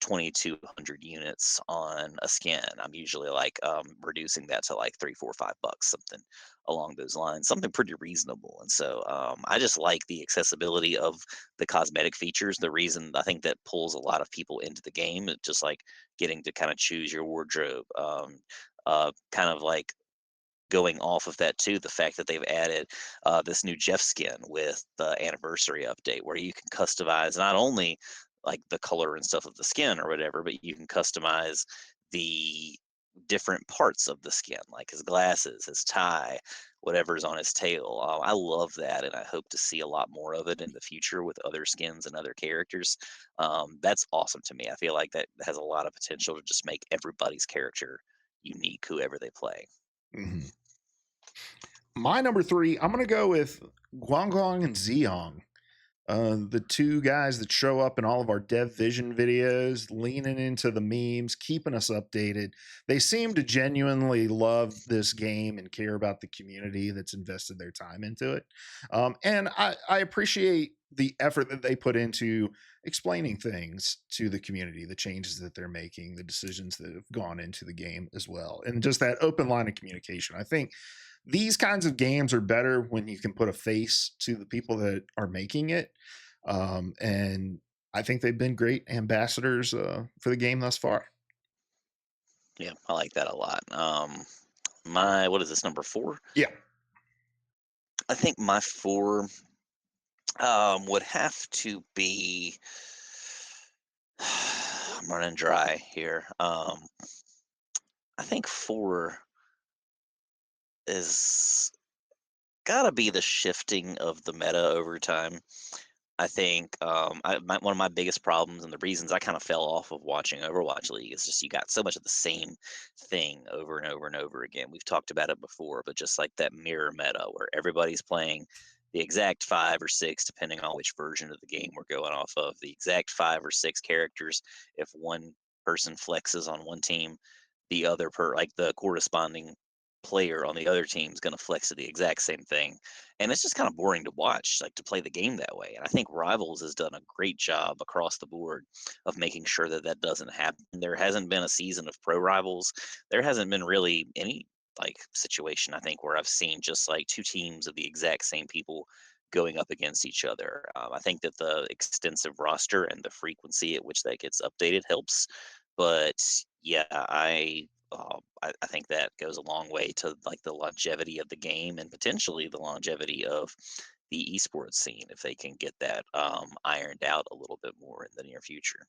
2,200 units on a skin. I'm usually like reducing that to like 3, 4, $5, something along those lines, something pretty reasonable. And so I just like the accessibility of the cosmetic features. The reason I think that pulls a lot of people into the game, just like getting to kind of choose your wardrobe, kind of like going off of that too, the fact that they've added this new Jeff skin with the anniversary update, where you can customize not only like the color and stuff of the skin or whatever, but you can customize the different parts of the skin, like his glasses, his tie, whatever's on his tail. I love that, and I hope to see a lot more of it in the future with other skins and other characters. That's awesome to me. I feel like that has a lot of potential to just make everybody's character unique, whoever they play. Mhm. My number three, I'm going to go with Guangguang and Ziyong. The two guys that show up in all of our Dev Vision videos, leaning into the memes, keeping us updated. They seem to genuinely love this game and care about the community that's invested their time into it. And I appreciate the effort that they put into explaining things to the community, the changes that they're making, the decisions that have gone into the game as well, and just that open line of communication. I think these kinds of games are better when you can put a face to the people that are making it. And I think they've been great ambassadors for the game thus far. Yeah, I like that a lot. My what is this, number 4? Yeah. I think my 4 would have to be. I'm running dry here. I think 4 is gotta be the shifting of the meta over time. I think one of my biggest problems and the reasons I kind of fell off of watching Overwatch League is just you got so much of the same thing over and over and over again. We've talked about it before, but just like that mirror meta where everybody's playing the exact 5 or 6, depending on which version of the game we're going off of, the exact 5 or 6 characters. If one person flexes on one team, the other like the corresponding player on the other team is going to flex to the exact same thing, and it's just kind of boring to watch, like to play the game that way. And I think Rivals has done a great job across the board of making sure that that doesn't happen. There hasn't been a season of Pro Rivals. There hasn't been really any like situation I think where I've seen just like two teams of the exact same people going up against each other. I think that the extensive roster and the frequency at which that gets updated helps, but yeah, I think that goes a long way to like the longevity of the game and potentially the longevity of the esports scene if they can get that ironed out a little bit more in the near future.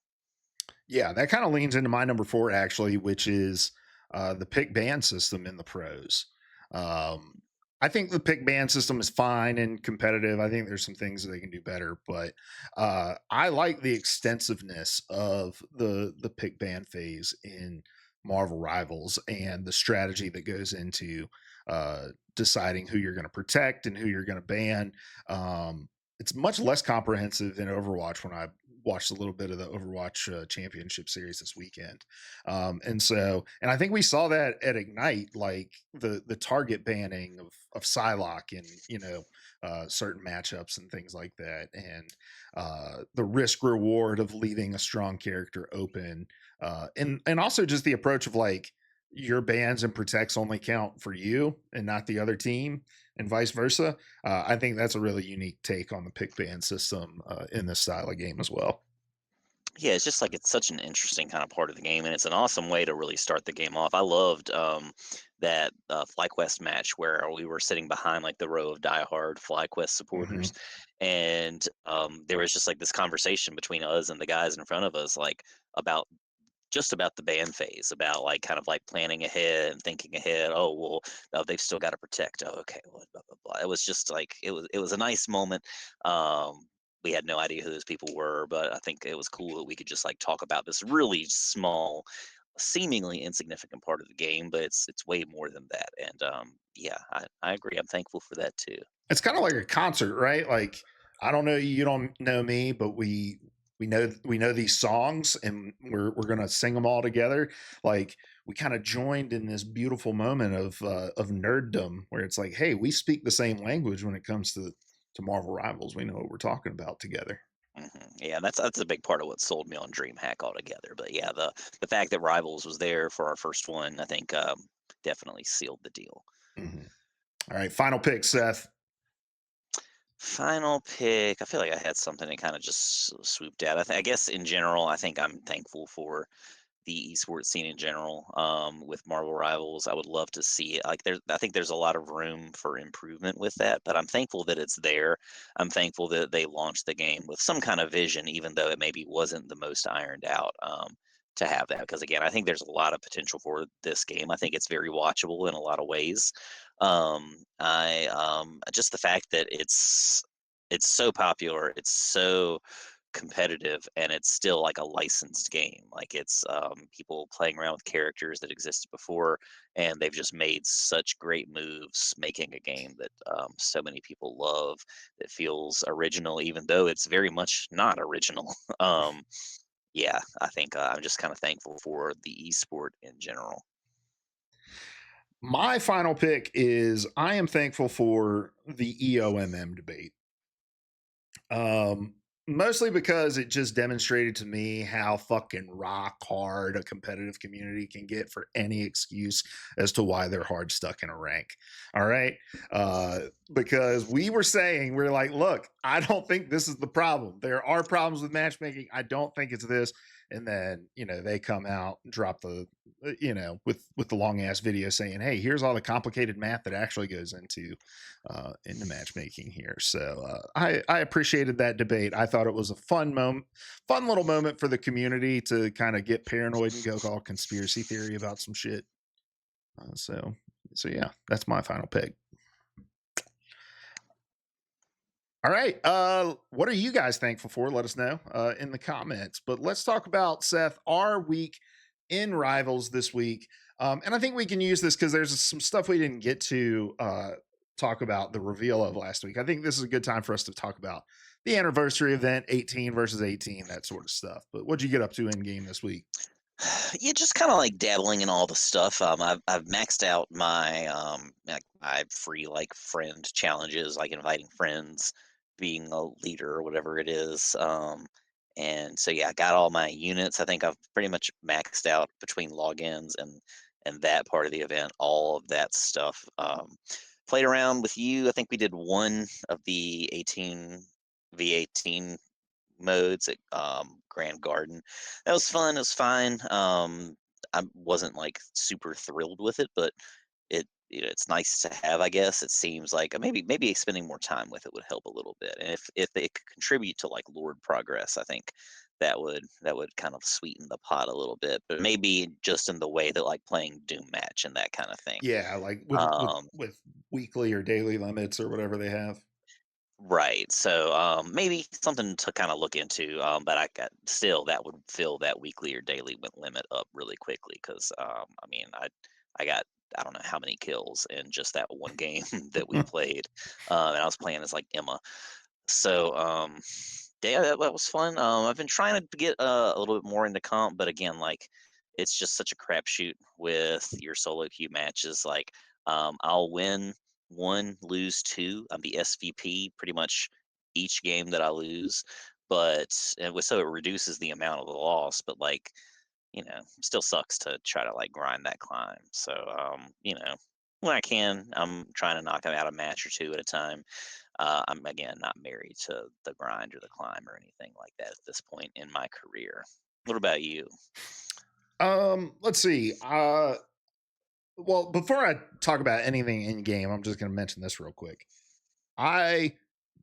Yeah, that kind of leans into my number 4 actually, which is the pick ban system in the pros. Um, I think the pick ban system is fine and competitive. I think there's some things that they can do better, but I like the extensiveness of the pick ban phase in Marvel Rivals and the strategy that goes into deciding who you're going to protect and who you're going to ban. It's much less comprehensive than Overwatch when I watched a little bit of the Overwatch Championship Series this weekend, and I think we saw that at Ignite, like the target banning of Psylocke in certain matchups and things like that, and the risk reward of leaving a strong character open, and also just the approach of like your bans and protects only count for you and not the other team, and vice versa. I think that's a really unique take on the pick ban system in this style of game as well. Yeah, it's just like it's such an interesting kind of part of the game, and it's an awesome way to really start the game off. I loved that FlyQuest match where we were sitting behind like the row of diehard FlyQuest Hmm. supporters, and there was just like this conversation between us and the guys in front of us, like about just about the band phase, about like kind of like planning ahead and thinking ahead. Oh well, they've still got to protect. Oh okay, well, blah blah blah. It was just like it was a nice moment. We had no idea who those people were, but I think it was cool that we could just like talk about this really small, seemingly insignificant part of the game, but it's way more than that. And yeah, I agree. I'm thankful for that too. It's kind of like a concert, right? Like I don't know you, don't know me, but we know these songs, and we're gonna sing them all together. Like we kind of joined in this beautiful moment of nerddom, where it's like, hey, we speak the same language when it comes to Marvel Rivals. We know what we're talking about together. Yeah, that's a big part of what sold me on DreamHack altogether. But yeah, the fact that Rivals was there for our first one, I think definitely sealed the deal. Mhm. All right, final pick, Seth. Final pick. I feel like I had something that kind of just swooped out. I guess in general, I think I'm thankful for the esports scene in general. With Marvel Rivals, I would love to see it. Like I think there's a lot of room for improvement with that, but I'm thankful that it's there. I'm thankful that they launched the game with some kind of vision, even though it maybe wasn't the most ironed out. To have that, because again, I think there's a lot of potential for this game. I think it's very watchable in a lot of ways. I Just the fact that it's so popular, it's so competitive, and it's still like a licensed game. Like it's people playing around with characters that existed before, and they've just made such great moves, making a game that so many people love. That feels original, even though it's very much not original. Yeah, I think I'm just kind of thankful for the esport in general. My final pick is I am thankful for the EOMM debate. Um, Mostly because it just demonstrated to me how fucking rock hard a competitive community can get for any excuse as to why they're hard stuck in a rank. All right. Because we were saying, we're like, look, I don't think this is the problem. There are problems with matchmaking. I don't think it's this. And then, they come out and drop with the long ass video saying, "Hey, here's all the complicated math that actually goes into matchmaking here." So I appreciated that debate. I thought it was a fun little moment for the community to kind of get paranoid and go all conspiracy theory about some shit. So yeah, that's my final pick. All right. What are you guys thankful for? Let us know in the comments. But let's talk about, Seth, our week in Rivals this week. And I think we can use this because there's some stuff we didn't get to talk about the reveal of last week. I think this is a good time for us to talk about the anniversary event, 18 versus 18, that sort of stuff. But what'd you get up to in game this week? Yeah, just kind of like dabbling in all the stuff. I've maxed out my free like friend challenges, like inviting friends, being a leader or whatever it is. And so yeah, I got all my units. I think I've pretty much maxed out between logins and that part of the event, all of that stuff. Played around with you. I think we did one of the 18v18 modes at Grand Garden. That was fun. It was fine. I wasn't like super thrilled with it, but it's nice to have. I guess it seems like maybe spending more time with it would help a little bit, and if it could contribute to like Lord progress, I think that would kind of sweeten the pot a little bit. But maybe just in the way that like playing Doom match and that kind of thing. Yeah, like with with Um, with weekly or daily limits or whatever they have. Right. So maybe something to kind of look into. But I got still that would fill that weekly or daily limit up really quickly because I mean I got I don't know how many kills in just that one game that we played, and I was playing as like Emma. So yeah, that was fun. I've been trying to get a little bit more into comp, but again, like it's just such a crapshoot with your solo queue matches. Like I'll win one, lose two. I'm the SVP pretty much each game that I lose, but so it reduces the amount of the loss. But like still sucks to try to like grind that climb. So when I can, I'm trying to knock out a match or two at a time. I'm again not married to the grind or the climb or anything like that at this point in my career. What about you? Let's see. Well, before I talk about anything in game, I'm just going to mention this real quick. I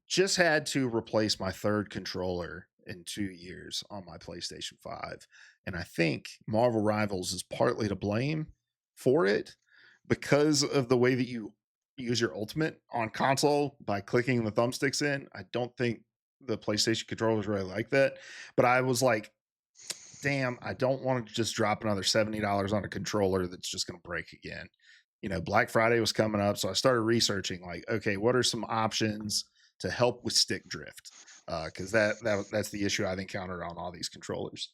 just had to replace my third controller in 2 years on my PlayStation 5. And I think Marvel Rivals is partly to blame for it because of the way that you use your ultimate on console by clicking the thumbsticks in. I don't think the PlayStation controllers really like that. But I was like, damn, I don't want to just drop another $70 on a controller that's just going to break again. Black Friday was coming up, so I started researching like, okay, what are some options to help with stick drift? Because that's the issue I've encountered on all these controllers.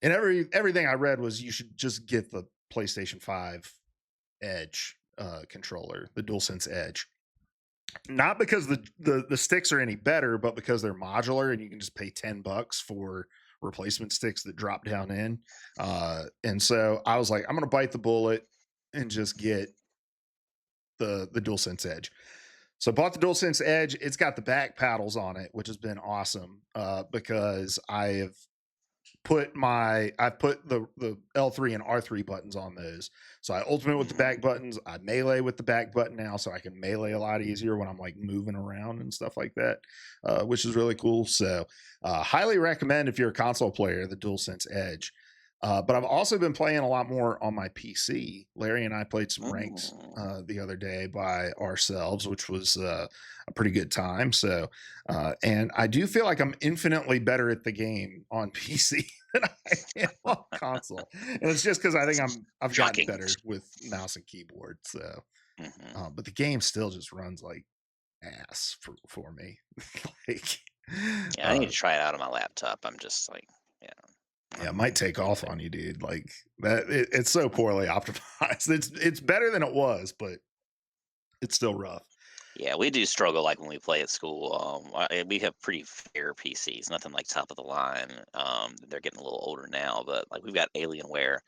And everything I read was you should just get the PlayStation 5 Edge controller, the DualSense Edge. Not because the sticks are any better, but because they're modular and you can just pay $10 for replacement sticks that drop down in. And so I was like, I'm gonna bite the bullet and just get the DualSense Edge. So I bought the DualSense Edge. It's got the back paddles on it, which has been awesome because I've put the L3 and R3 buttons on those. So I ultimate with the Mhm. back buttons. I melee with the back button now, so I can melee a lot easier when I'm like moving around and stuff like that, which is really cool. So highly recommend if you're a console player the DualSense Edge. But I've also been playing a lot more on my PC. Larry and I played some ranked Mm. the other day by ourselves, which was a pretty good time. So, and I do feel like I'm infinitely better at the game on PC than I am on console, and it's just because I think I've gotten Shocking. better with mouse and keyboard. So, Hmm. but the game still just runs like ass for me. like, Yeah, I need uh, to try it out on my laptop. I'm just like, yeah, yeah, it I'm might take getting off on you, dude. Like that, it's so poorly optimized. It's better than it was, but it's still rough. Yeah, we do struggle like when we play at school. We have pretty fair PCs, nothing like top of the line. They're getting a little older now, but like we've got Alienware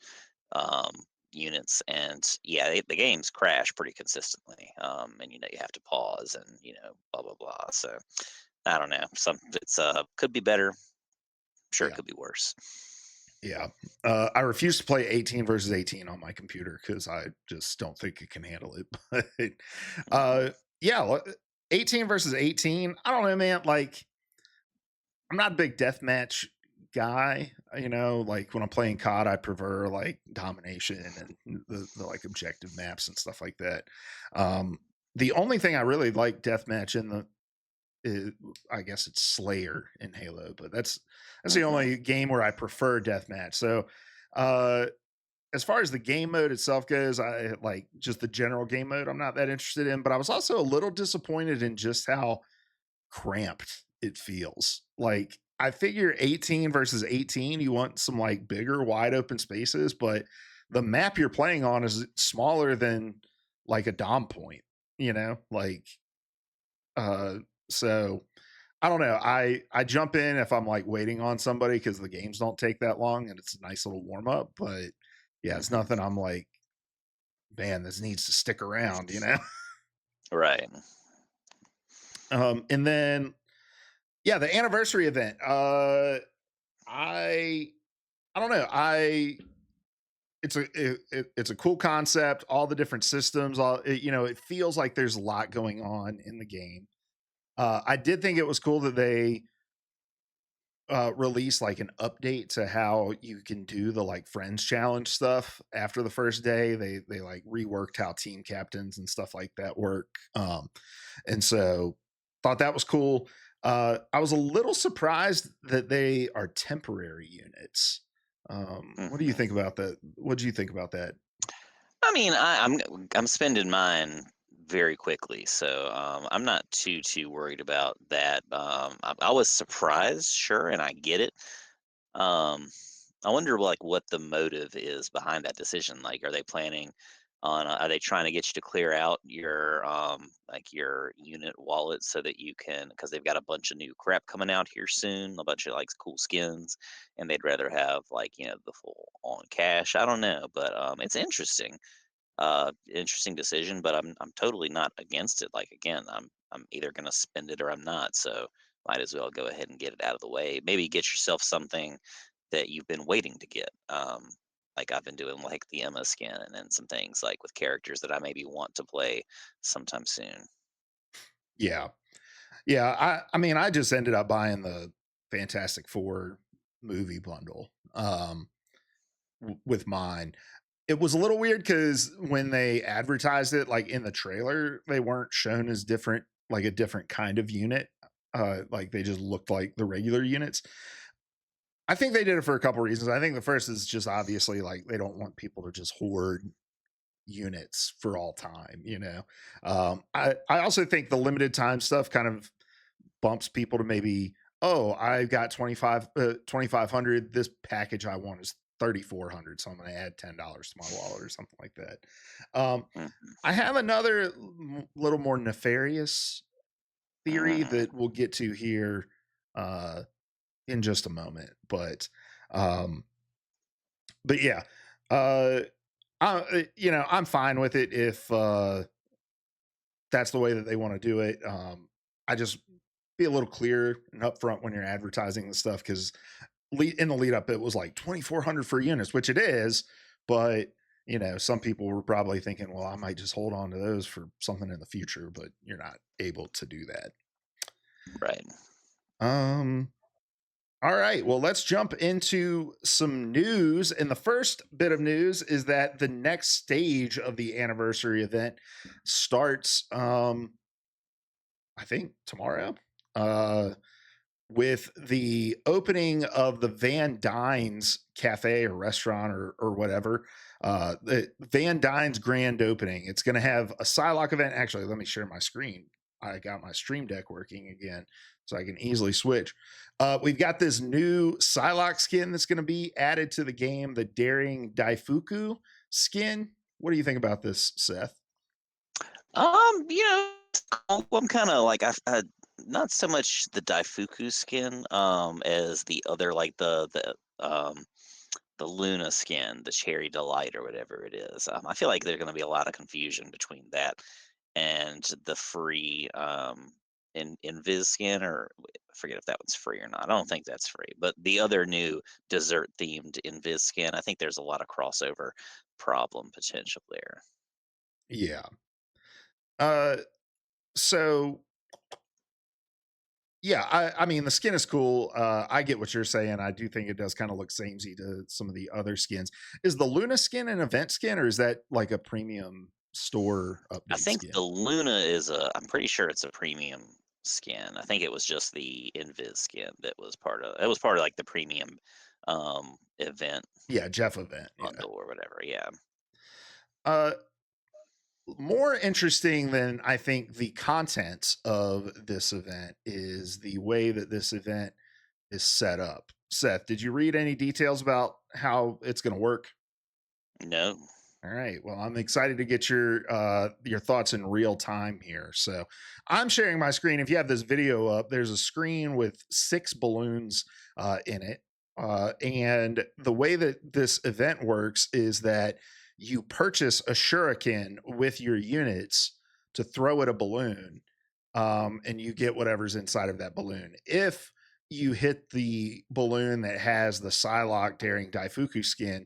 um, units, and yeah, the games crash pretty consistently. And you have to pause and blah blah blah. So I don't know. Some it's could be better. Sure, it Yeah. could be worse. Yeah. I refuse to play 18 versus 18 on my computer because I just don't think it can handle it. But Mhm. yeah, 18 versus 18. I don't know, man. Like, I'm not a big deathmatch guy. Like when I'm playing COD, I prefer like domination and the like objective maps and stuff like that. Um, the only thing I really like deathmatch in the is, I guess it's Slayer in Halo, but that's the Mhm. only game where I prefer deathmatch. So, uh, as far as the game mode itself goes, I like just the general game mode. I'm not that interested in, but I was also a little disappointed in just how cramped it feels. Like I figure 18 versus 18, you want some like bigger, wide open spaces, but the map you're playing on is smaller than like a dom point, like uh so I don't know. I jump in if I'm like waiting on somebody because the games don't take that long and it's a nice little warm up. But yeah, it's Mhm. nothing. I'm like, man, this needs to stick around. Right. And then yeah, the anniversary event. I I don't know. It's a cool concept. All the different systems. It feels like there's a lot going on in the game. I did think it was cool that they release like an update to how you can do the like friends challenge stuff after the first day. They like reworked how team captains and stuff like that work. And so thought that was cool. I was a little surprised that they are temporary units. What do you Mhm. think about that? What do you think about that? I mean, I'm spending mine very quickly, so I'm not too worried about that. I was surprised, sure, and I get it. Um, I wonder like what the motive is behind that decision. Like, are they planning on? Are they trying to get you to clear out your like your unit wallet so that you can? Because they've got a bunch of new crap coming out here soon, a bunch of like cool skins, and they'd rather have like the full on cash. I don't know, but it's interesting. Interesting decision, but I'm totally not against it. Like again, I'm either gonna spend it or I'm not. So might as well go ahead and get it out of the way. Maybe get yourself something that you've been waiting to get. Like I've been doing like the Emma skin and then some things like with characters that I maybe want to play sometime soon. Yeah, yeah. I mean, I just ended up buying the Fantastic Four movie bundle with mine. It was a little weird because when they advertised it, like in the trailer, they weren't shown as different, like a different kind of unit. Like they just looked like the regular units. I think they did it for a couple reasons. I think the first is just obviously like they don't want people to just hoard units for all time. I also think the limited time stuff kind of bumps people to maybe, oh, I got 2,500. This package I want is 3,400. So I'm going to add $10 to my wallet or something like that. Mm, I have another little more nefarious theory mm, that we'll get to here uh, in just a moment. Um, but yeah, uh, I'm fine with it if that's the way that they want to do it. I just be a little clear and upfront when you're advertising the stuff because in the lead up it was like 2,400 for units, which it is, but some people were probably thinking, well, I might just hold on to those for something in the future, but you're not able to do that. right. Um, all right, well, let's jump into some news. And the first bit of news is that the next stage of the anniversary event starts, I think tomorrow. Uh, with the opening of the Van Dyne's cafe or restaurant or whatever. The Van Dyne's grand opening. It's going to have a Psylocke event. Actually, let me share my screen. I got my stream deck working again, so I can easily switch. We've got this new Psylocke skin that's going to be added to the game, the Daring Daifuku skin. What do you think about this, Seth? It's cool. I'm kind of like I not so much the Daifuku skin as the other like the Luna skin, the Cherry Delight or whatever it is. I feel like there's going to be a lot of confusion between that and the free. in Viz Skin, or I forget if that one's free or not. I don't think that's free. But the other new dessert themed in Viz Skin, I think there's a lot of crossover problem potential there. Yeah. Uh, so yeah, I mean the skin is cool. I get what you're saying. I do think it does kind of look samey to some of the other skins. Is the Luna skin an event skin, or is that like a premium store I update think the skin? Luna is I'm pretty sure it's a premium skin. I think it was just the Invis skin that was part of like the premium event Yeah, Jeff event. Yeah. bundle or whatever. Yeah. Uh, More interesting than I think the content of this event is the way that this event is set up. Seth, did you read any details about how it's going to work? No. All right. Well, I'm excited to get your thoughts in real time here. So, I'm sharing my screen. If you have this video up, there's a screen with 6 balloons in it, and the way that this event works is that you purchase a shuriken with your units to throw at a balloon, and you get whatever's inside of that balloon. If you hit the balloon that has the Psylocke Daring Daifuku skin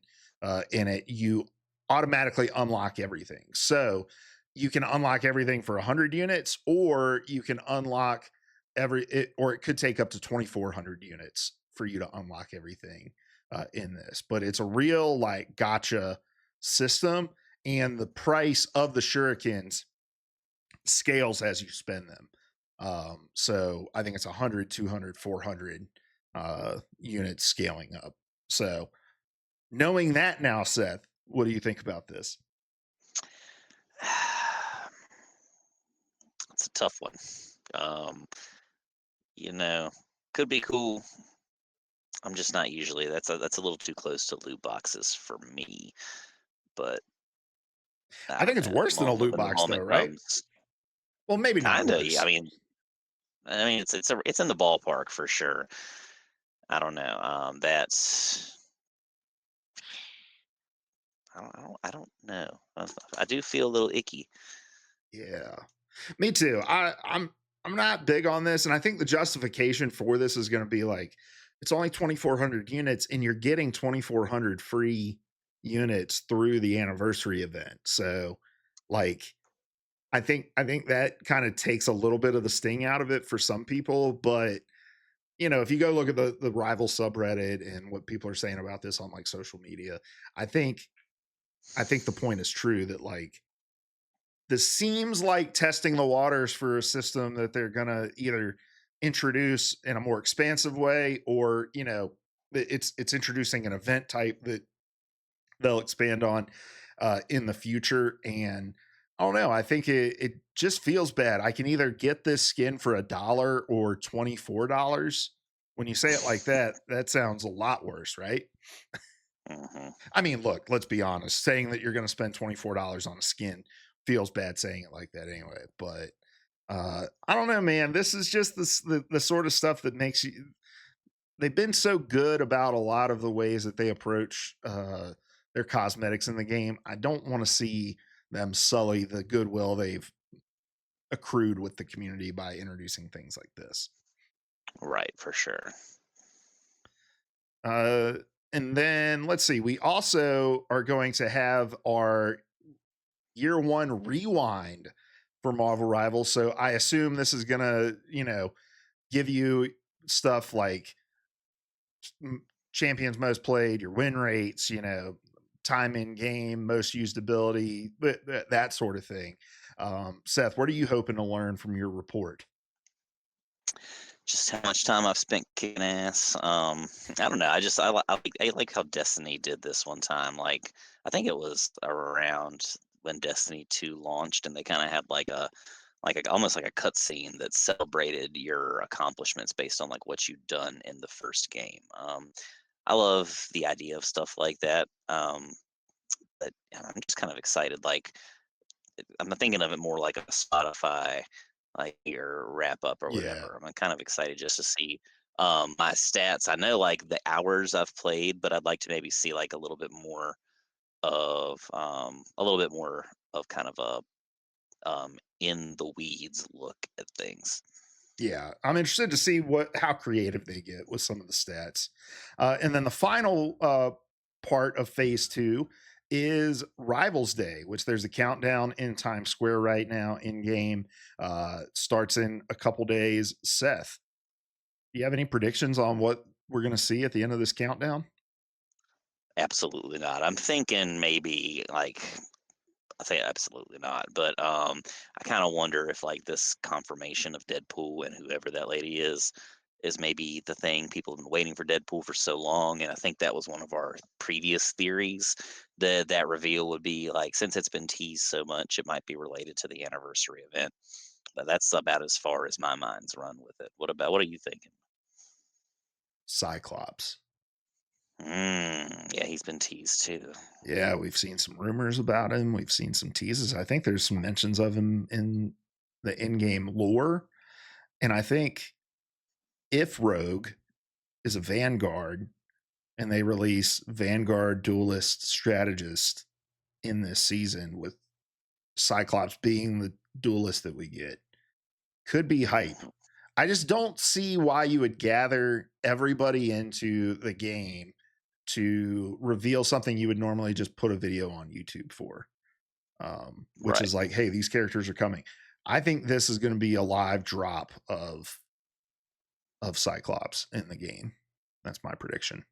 in it, you automatically unlock everything. So you can unlock everything for 100 units, or you can unlock or it could take up to 2,400 units for you to unlock everything in this. But it's a real like gotcha system, and the price of the shurikens scales as you spend them. So I think it's 100, 200, 400 units scaling up. So knowing that now, Seth, what do you think about this? It's a tough one. Um, you know, could be cool. I'm just not usually that's a little too close to loot boxes for me. But I I think don't it's know. worse than a loot When the box though, moment right? comes, Well, maybe not kinda. I worse. mean, it's in the ballpark for sure. I don't know. I don't know. I do feel a little icky. Yeah. Me too. I'm not big on this, and I think the justification for this is gonna be like, it's only 2,400 units, and you're getting 2,400 free units through the anniversary event. So, like, I think that kinda takes a little bit of the sting out of it for some people, but, if you go look at the rival subreddit and what people are saying about this on, like, social media, I think I think the point is true that, like, this seems like testing the waters for a system that they're gonna either introduce in a more expansive way, or it's introducing an event type that they'll expand on in the future. And I don't know, I think it just feels bad. I can either get this skin for $1 or $24. When you say it like that, that sounds a lot worse, right? Hmm. I mean, look, let's be honest. Saying that you're going to spend $24 on a skin feels bad saying it like that anyway. But I don't know, man. This is just the sort of stuff that makes you. They've been so good about a lot of the ways that they approach their cosmetics in the game. I don't want to see them sully the goodwill they've accrued with the community by introducing things like this. Right, for sure. Uh, and then let's see. We also are going to have our year one rewind for Marvel Rivals. So I assume this is gonna, give you stuff like champions most played, your win rates, time in game, most used ability, that sort of thing. Seth, what are you hoping to learn from your report? Just how much time I've spent kicking ass. I don't know. I like how Destiny did this one time. Like I think it was around when Destiny 2 launched, and they kind of had almost like a cutscene that celebrated your accomplishments based on like what you'd done in the first game. I love the idea of stuff like that. But I'm just kind of excited. Like I'm thinking of it more like a Spotify, like your wrap up or Yeah, whatever. I'm kind of excited just to see my stats. I know like the hours I've played, but I'd like to maybe see like a little bit more of kind of a in the weeds look at things. Yeah, I'm interested to see how creative they get with some of the stats. And then the final part of phase two is Rivals Day, which there's a countdown in Times Square right now in game. Starts in a couple days. Seth, do you have any predictions on what we're going to see at the end of this countdown? Absolutely not. I'm thinking maybe like I say absolutely not, but I kind of wonder if like this confirmation of Deadpool and whoever that lady is maybe the thing people have been waiting for Deadpool for so long, and I think that was one of our previous theories that that reveal would be like since it's been teased so much, it might be related to the anniversary event. But that's about as far as my mind's run with it. What are you thinking? Cyclops. Yeah, he's been teased too. Yeah, we've seen some rumors about him. We've seen some teases. I think there's some mentions of him in the in-game lore. And I think if Rogue is a Vanguard and they release Vanguard Duelist Strategist in this season with Cyclops being the duelist that we get, could be hype. Mhm. I just don't see why you would gather everybody into the game to reveal something you would normally just put a video on YouTube for, which Right. is like, hey, these characters are coming. I think this is going to be a live drop of Cyclops in the game. That's my prediction.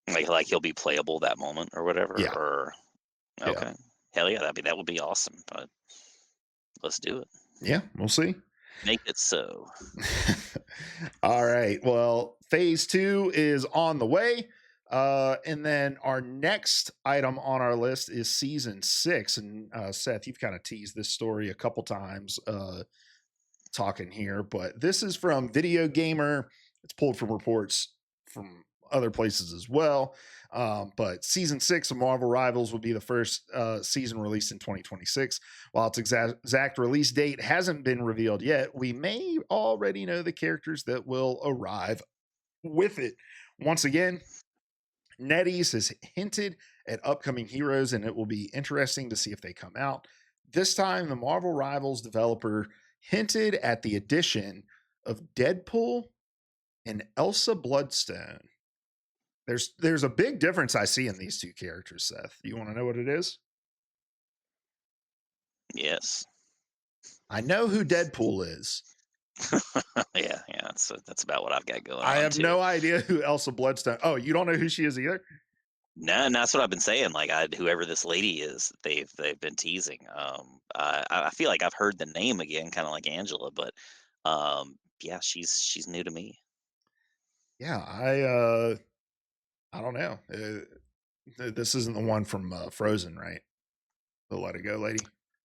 Like he'll be playable that moment or whatever, Yeah, or yeah, okay. Hell yeah, that would be awesome, but let's do it. yeah. We'll see. Make it so. All right. Well, phase two is on the way. And then our next item on our list is season six. And Seth, you've kind of teased this story a couple times talking here, but this is from Video Gamer. It's pulled from reports from other places as well. But season six of Marvel Rivals will be the first season released in 2026. While its exact release date hasn't been revealed yet, we may already know the characters that will arrive with it. Once again, NetEase has hinted at upcoming heroes, and it will be interesting to see if they come out. This time, the Marvel Rivals developer hinted at the addition of Deadpool and Elsa Bloodstone. There's a big difference I see in these two characters, Seth. You want to know what it is? Yes. I know who Deadpool is. Yeah, that's about what I've got going I on have too. no idea who Elsa Bloodstone. Oh, you don't know who she is either? No, and that's what I've been saying. Like, whoever this lady is, they've been teasing. I feel like I've heard the name again, kind of like Angela, but yeah, she's new to me. Yeah, I don't know. This isn't the one from Frozen, right? The Let It Go lady.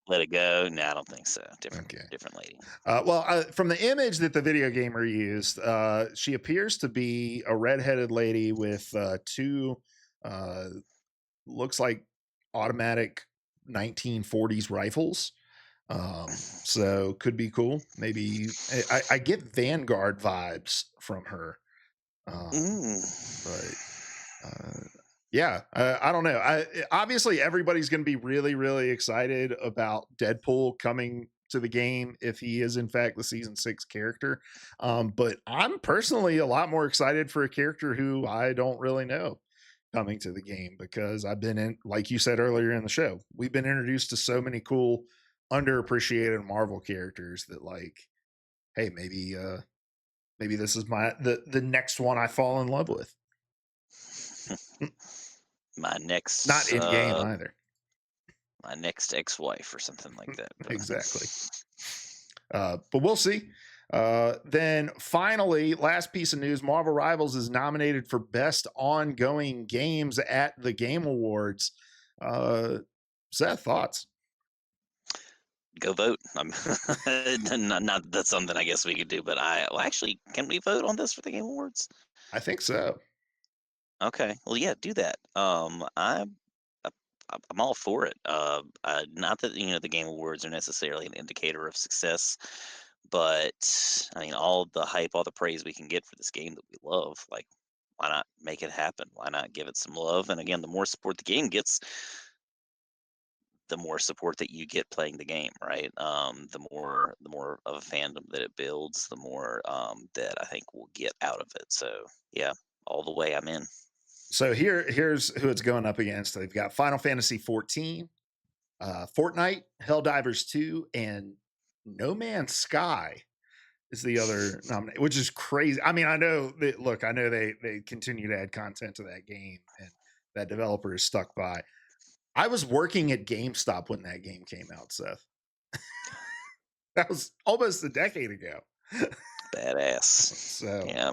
Let it go. No, I don't think so. Okay. Different lady. From the image that the video gamer used, she appears to be a redheaded lady with two, uh, looks like automatic 1940s rifles. So could be cool. Maybe I get Vanguard vibes from her. Um, Mm. but uh, yeah, I don't know. Obviously everybody's going to be really, really excited about Deadpool coming to the game if he is in fact the season six character. But I'm personally a lot more excited for a character who I don't really know coming to the game because I've been in, like you said earlier in the show, we've been introduced to so many cool, underappreciated Marvel characters that like, hey, maybe this is the next one I fall in love with. my Not next in game uh either. my next ex-wife or something like that. But Exactly. But we'll see. Then finally, last piece of news: Marvel Rivals is nominated for Best Ongoing Games at the Game Awards. Uh, Seth, thoughts? go vote. I'm not that's something I guess we could do, but well, actually, can we vote on this for the Game Awards? I think so. Okay. Well, yeah, do that. I- I'm all for it. Not that the Game Awards are necessarily an indicator of success, but I mean, all the hype, all the praise we can get for this game that we love, like, why not make it happen? Why not give it some love? And again, the more support the game gets, the more support that you get playing the game, right? The more of a fandom that it builds, the more that I think we'll get out of it. So yeah, all the way I'm in. So here's who it's going up against. They've got Final Fantasy 14, Fortnite, Helldivers 2, and No Man's Sky is the other nominee, which is crazy. I mean, I know that, look, I know they continue to add content to that game, and that developer is stuck by. I was working at GameStop when that game came out, Seth. That was almost a decade ago. Badass. So Yeah.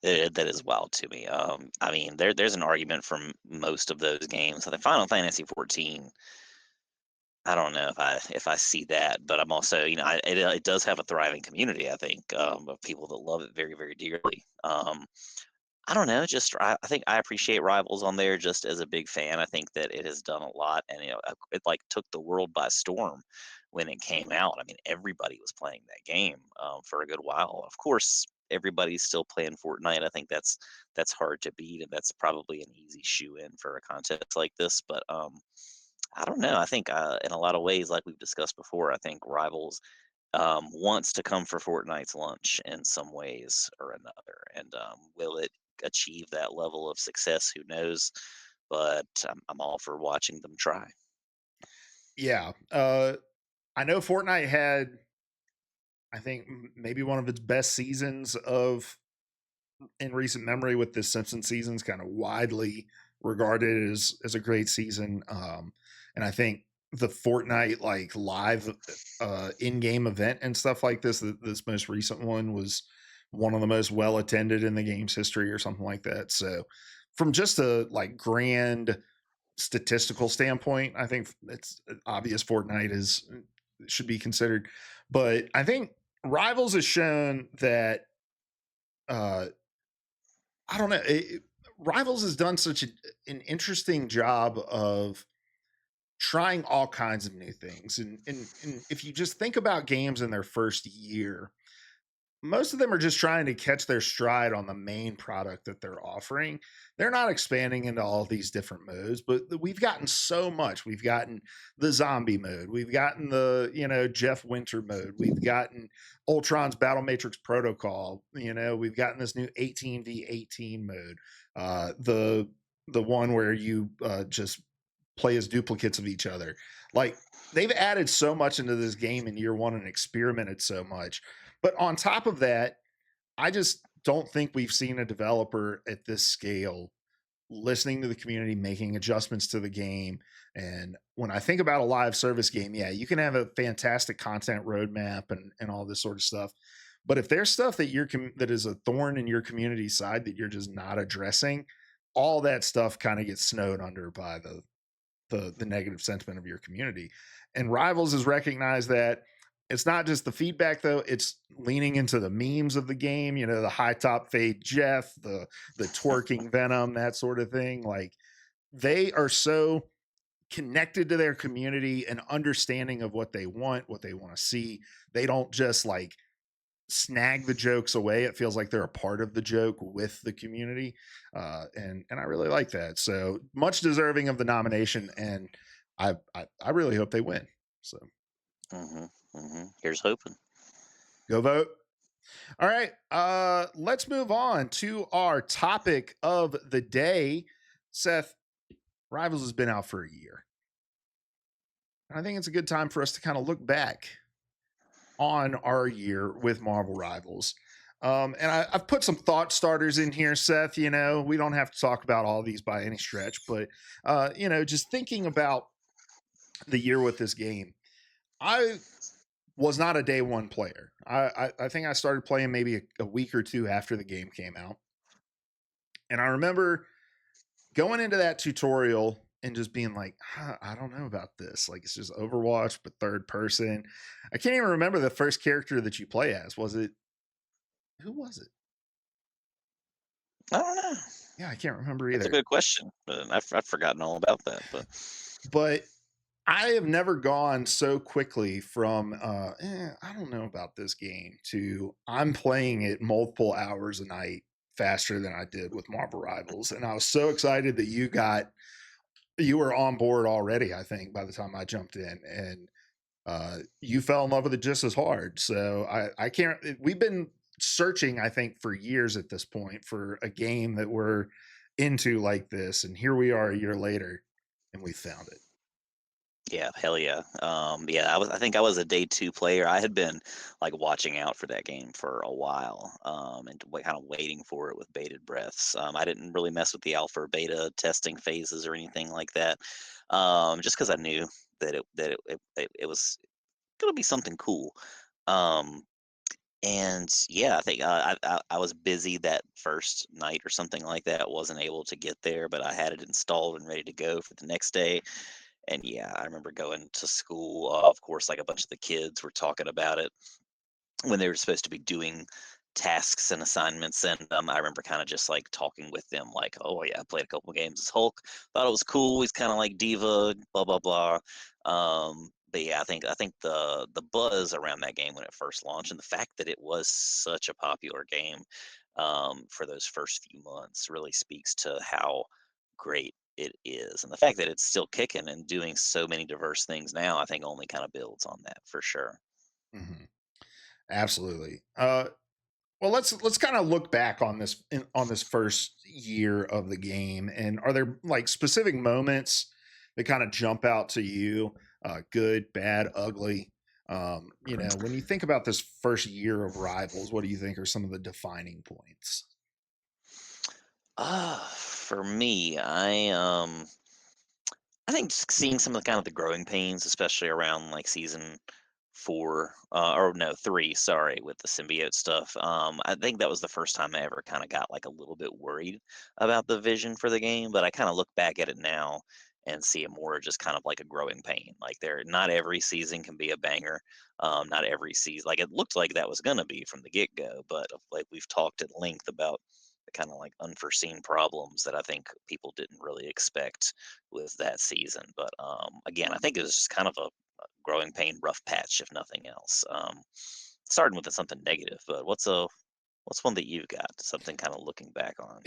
That is wild to me. I mean, there's an argument from most of those games. So the Final Fantasy 14, I don't know if I see that, but I'm also, it does have a thriving community. I think of people that love it very, very dearly. I don't know, just I think I appreciate Rivals on there just as a big fan. I think that it has done a lot, and it like took the world by storm when it came out. I mean, everybody was playing that game for a good while. Of course, everybody's still playing Fortnite. I think that's hard to beat, and that's probably an easy shoe in for a contest like this. But I don't know. I think in a lot of ways, like we've discussed before, I think Rivals wants to come for Fortnite's lunch in some ways or another. And will it achieve that level of success? Who knows? But I'm all for watching them try. yeah, I know Fortnite had, I think, maybe one of its best seasons of in recent memory, with this Simpson season's kind of widely regarded as a great season. And I think the Fortnite like live in-game event and stuff like this most recent one was one of the most well attended in the game's history or something like that. So from just a like grand statistical standpoint, I think it's obvious Fortnite is should be considered. But I think Rivals has shown that uh I don't know. Rivals has done such an interesting job of trying all kinds of new things, and if you just think about games in their first year, most of them are just trying to catch their stride on the main product that they're offering. They're not expanding into all these different modes, but we've gotten so much. We've gotten the zombie mode. We've gotten the, Jeff Winter mode. We've gotten Ultron's Battle Matrix Protocol. We've gotten this new 18v18 mode. The one where you just play as duplicates of each other. Like, they've added so much into this game in year one and experimented so much. But on top of that, I just don't think we've seen a developer at this scale listening to the community, making adjustments to the game. And when I think about a live service game, yeah, you can have a fantastic content roadmap and all this sort of stuff. But if there's stuff that is a thorn in your community side that you're just not addressing, all that stuff kind of gets snowed under by the negative sentiment of your community. And Rivals has recognized that it's not just the feedback though, it's leaning into the memes of the game, the high top fade Jeff, the twerking Venom, that sort of thing. Like, they are so connected to their community and understanding of what they want to see. They don't just like snag the jokes away. It feels like they're a part of the joke with the community, and I really like that. So much deserving of the nomination, and I really hope they win. So Here's hoping. go vote. All right, let's move on to our topic of the day. Seth, Rivals has been out for a year, and I think it's a good time for us to kind of look back on our year with Marvel Rivals. And I've put some thought starters in here, Seth. We don't have to talk about all these by any stretch, but just thinking about the year with this game, I was not a day one player. I think I started playing maybe a week or two after the game came out, and I remember going into that tutorial and just being like, I don't know about this. Like, it's just Overwatch, but third person. I can't even remember the first character that you play as. Was it, who was it? I don't know. Yeah, I can't remember That's a either. good question. But I've forgotten all about that. But But I have never gone so quickly from I don't know about this game to I'm playing it multiple hours a night faster than I did with Marvel Rivals. And I was so excited that you got you were on board already, I think, by the time I jumped in, and you fell in love with it just as hard. So I can't. We've been searching, I think, for years at this point for a game that we're into like this, and here we are a year later, and we found it. Yeah, hell yeah. Yeah, I think I was a day two player. I had been like watching out for that game for a while, and kind of waiting for it with bated breaths. I didn't really mess with the alpha or beta testing phases or anything like that, just because I knew that it was gonna be something cool. Um, and yeah, I think I was busy that first night or something like that. Wasn't able to get there, but I had it installed and ready to go for the next day. And yeah, I remember going to school. Of course, like a bunch of the kids were talking about it when they were supposed to be doing tasks and assignments. And I remember kind of just like talking with them, like, "Oh yeah, I played a couple games as Hulk. Thought it was cool. He's kind of like diva, blah blah blah." But yeah, I think the buzz around that game when it first launched, and the fact that it was such a popular game for those first few months, really speaks to how great it is, and the fact that it's still kicking and doing so many diverse things now, I think only kind of builds on that for sure. Mhm. Absolutely. Well, let's kind of look back on on this first year of the game, and are there like specific moments that kind of jump out to you, good, bad, ugly? When you think about this first year of Rivals, what do you think are some of the defining points? For me, I think just seeing some of the kind of the growing pains, especially around like season four, or no, three, sorry, with the symbiote stuff. I think that was the first time I ever kind of got like a little bit worried about the vision for the game. But I kind of look back at it now and see it more just kind of like a growing pain. Like not every season can be a banger. Not every season, like it looked like that was gonna be from the get go. But like we've talked at length about the kind of like unforeseen problems that I think people didn't really expect with that season. But again, I think it was just kind of a growing pain, rough patch, if nothing else. Starting with something negative, but what's one that you've got? Something kind of looking back on.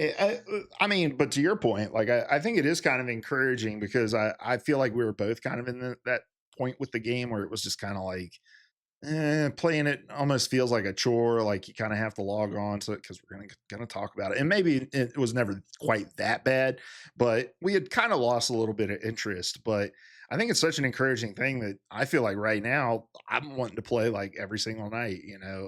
I mean, but to your point, like I think it is kind of encouraging because I feel like we were both kind of in that point with the game where it was just kind of like playing it almost feels like a chore. Like you kind of have to log on to it because we're gonna talk about it. And maybe it was never quite that bad, but we had kind of lost a little bit of interest. But I think it's such an encouraging thing that I feel like right now I'm wanting to play like every single night.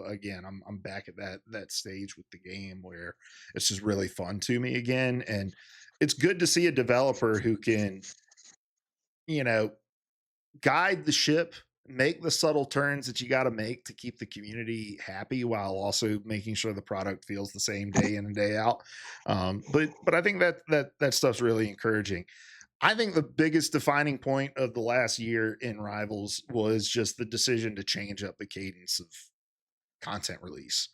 Again, I'm back at that stage with the game where it's just really fun to me again, and it's good to see a developer who can you know guide the ship, make the subtle turns that you got to make to keep the community happy while also making sure the product feels the same day in and day out. But I think that stuff's really encouraging. I think the biggest defining point of the last year in Rivals was just the decision to change up the cadence of content release.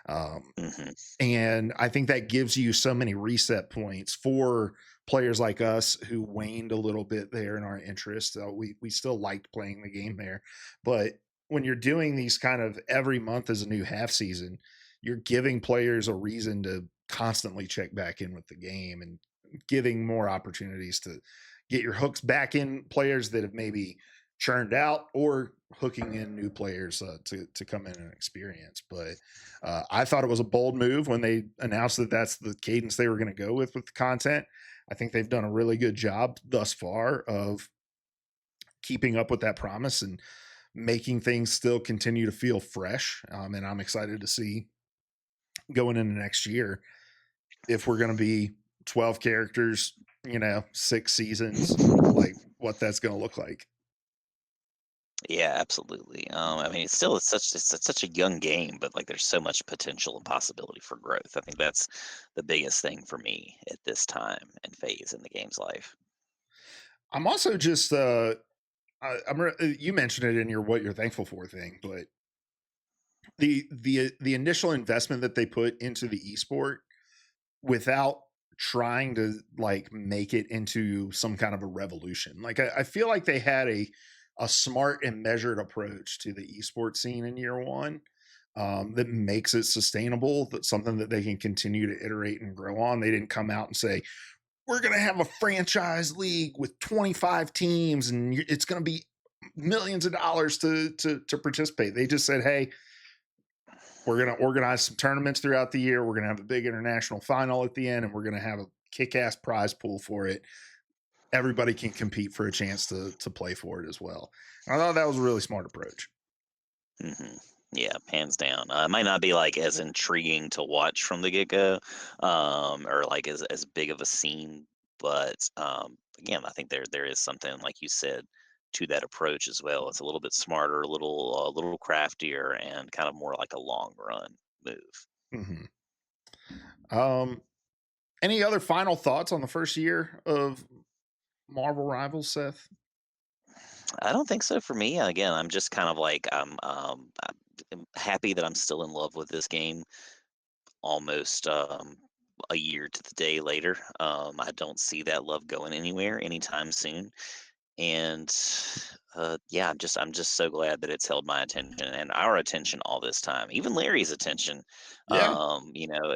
Um, Hmm. and I think that gives you so many reset points for players like us who waned a little bit there in our interest. We still liked playing the game there, but when you're doing these kind of every month as a new half season, you're giving players a reason to constantly check back in with the game and giving more opportunities to get your hooks back in players that have maybe churned out or hooking in new players to come in and experience. But I thought it was a bold move when they announced that that's the cadence they were going to go with the content. I think they've done a really good job thus far of keeping up with that promise and making things still continue to feel fresh. And I'm excited to see going into next year if we're going to be 12 characters, 6 seasons, like what that's going to look like. Yeah, absolutely. I mean, it's such a young game, but like there's so much potential and possibility for growth. I think that's the biggest thing for me at this time and phase in the game's life. I'm also just, you mentioned it in your what you're thankful for thing, but the initial investment that they put into the esport without trying to like make it into some kind of a revolution. Like I feel like they had a smart and measured approach to the esports scene in year one that makes it sustainable. That's something that they can continue to iterate and grow on. They didn't come out and say we're going to have a franchise league with 25 teams and it's going to be millions of dollars to participate. They just said, hey, we're going to organize some tournaments throughout the year. We're going to have a big international final at the end, and we're going to have a kick-ass prize pool for it. Everybody can compete for a chance to play for it as well. And I thought that was a really smart approach. Hmm. Yeah, hands down. It might not be like as intriguing to watch from the get go, or like as big of a scene, but again, I think there is something like you said to that approach as well. It's a little bit smarter, a little craftier, and kind of more like a long run move. Hmm. Um, any other final thoughts on the first year of Marvel Rivals, Seth? I don't think so for me. Again, I'm just kind of like I'm happy that I'm still in love with this game almost a year to the day later. I don't see that love going anywhere anytime soon. And yeah, I'm just so glad that it's held my attention and our attention all this time. Even Larry's attention. Yeah.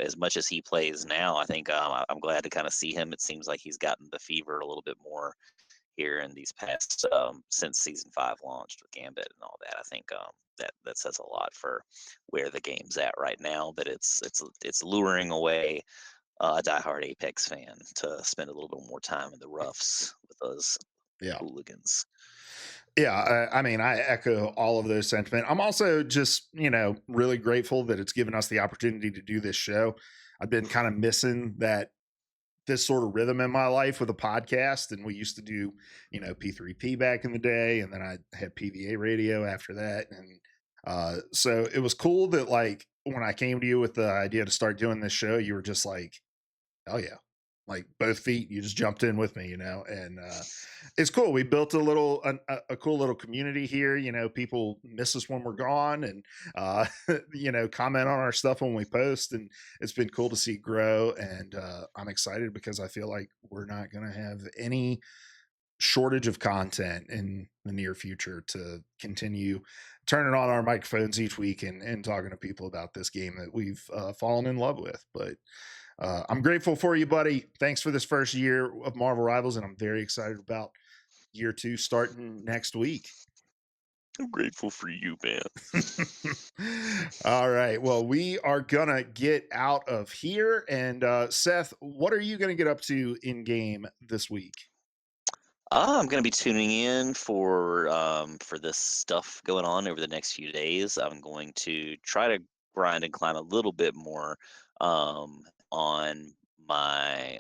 As much as he plays now, I think I'm glad to kind of see him. It seems like he's gotten the fever a little bit more here in these past since season 5 launched with Gambit and all that. I think that says a lot for where the game's at right now. That it's luring away a diehard Apex fan to spend a little bit more time in the roughs with those Yeah. hooligans. Yeah, I mean, I echo all of those sentiment. I'm also just, really grateful that it's given us the opportunity to do this show. I've been kind of missing that this sort of rhythm in my life with a podcast, and we used to do, P3P back in the day, and then I had PVA radio after that, and so it was cool that like when I came to you with the idea to start doing this show, you were just like, oh yeah, like both feet, you just jumped in with me, and it's cool. We built a cool little community here. People miss us when we're gone, and comment on our stuff when we post, and it's been cool to see it grow. And I'm excited because I feel like we're not going to have any shortage of content in the near future to continue turning on our microphones each week and talking to people about this game that we've fallen in love with. But I'm grateful for you, buddy. Thanks for this first year of Marvel Rivals, and I'm very excited about year 2 starting next week. I'm grateful for you, man. All right. Well, we are going to get out of here. And Seth, what are you going to get up to in game this week? I'm gonna be tuning in for this stuff going on over the next few days. I'm going to try to grind and climb a little bit more on my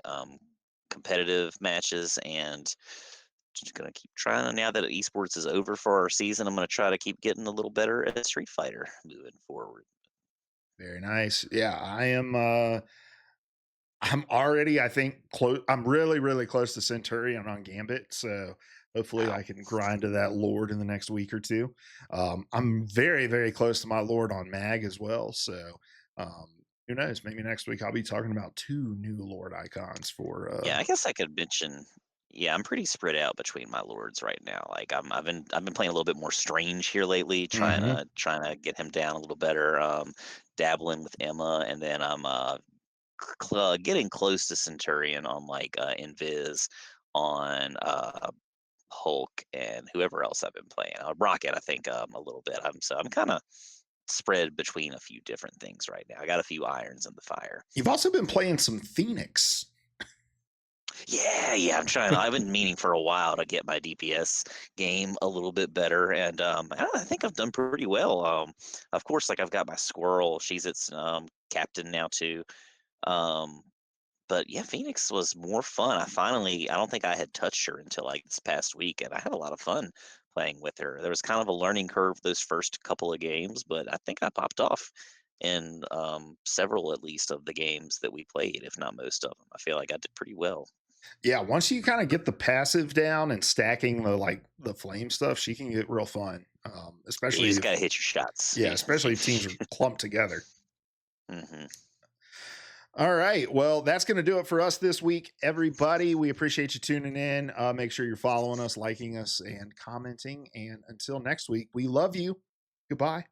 competitive matches, and just gonna keep trying. Now that esports is over for our season, I'm gonna try to keep getting a little better at Street Fighter moving forward. Very nice. Yeah, I'm already, I think, close. I'm really, really close to Centurion on Gambit. So hopefully Wow. I can grind to that Lord in the next week or two. I'm very, very close to my Lord on Mag as well. So um, who knows? Maybe next week I'll be talking about 2 new Lord icons for. Yeah, I guess I could mention. Yeah, I'm pretty spread out between my lords right now. Like I've been playing a little bit more strange here lately, Mhm. trying to get him down a little better. Dabbling with Emma, and then I'm getting close to Centurion on like Invis, on Hulk, and whoever else I've been playing. Rocket, I think a little bit. I'm kind of spread between a few different things right now. I got a few irons in the fire. You've also been playing some Phoenix. Yeah, yeah, I'm trying. I've been meaning for a while to get my DPS game a little bit better, and I think I've done pretty well. Of course, like I've got my squirrel. She's its captain now too. Um, but yeah, Phoenix was more fun. I don't think I had touched her until like this past week, and I had a lot of fun playing with her. There was kind of a learning curve those first couple of games, but I think I popped off in several at least of the games that we played, if not most of them. I feel like I did pretty well. Yeah, once you kind of get the passive down and stacking the flame stuff, she can get real fun. Yeah, you Especially just if gotta hit your shots. Yeah, especially if teams are clumped together. Mhm. All right. Well, that's going to do it for us this week, everybody. We appreciate you tuning in. Make sure you're following us, liking us, and commenting. And until next week, we love you. Goodbye.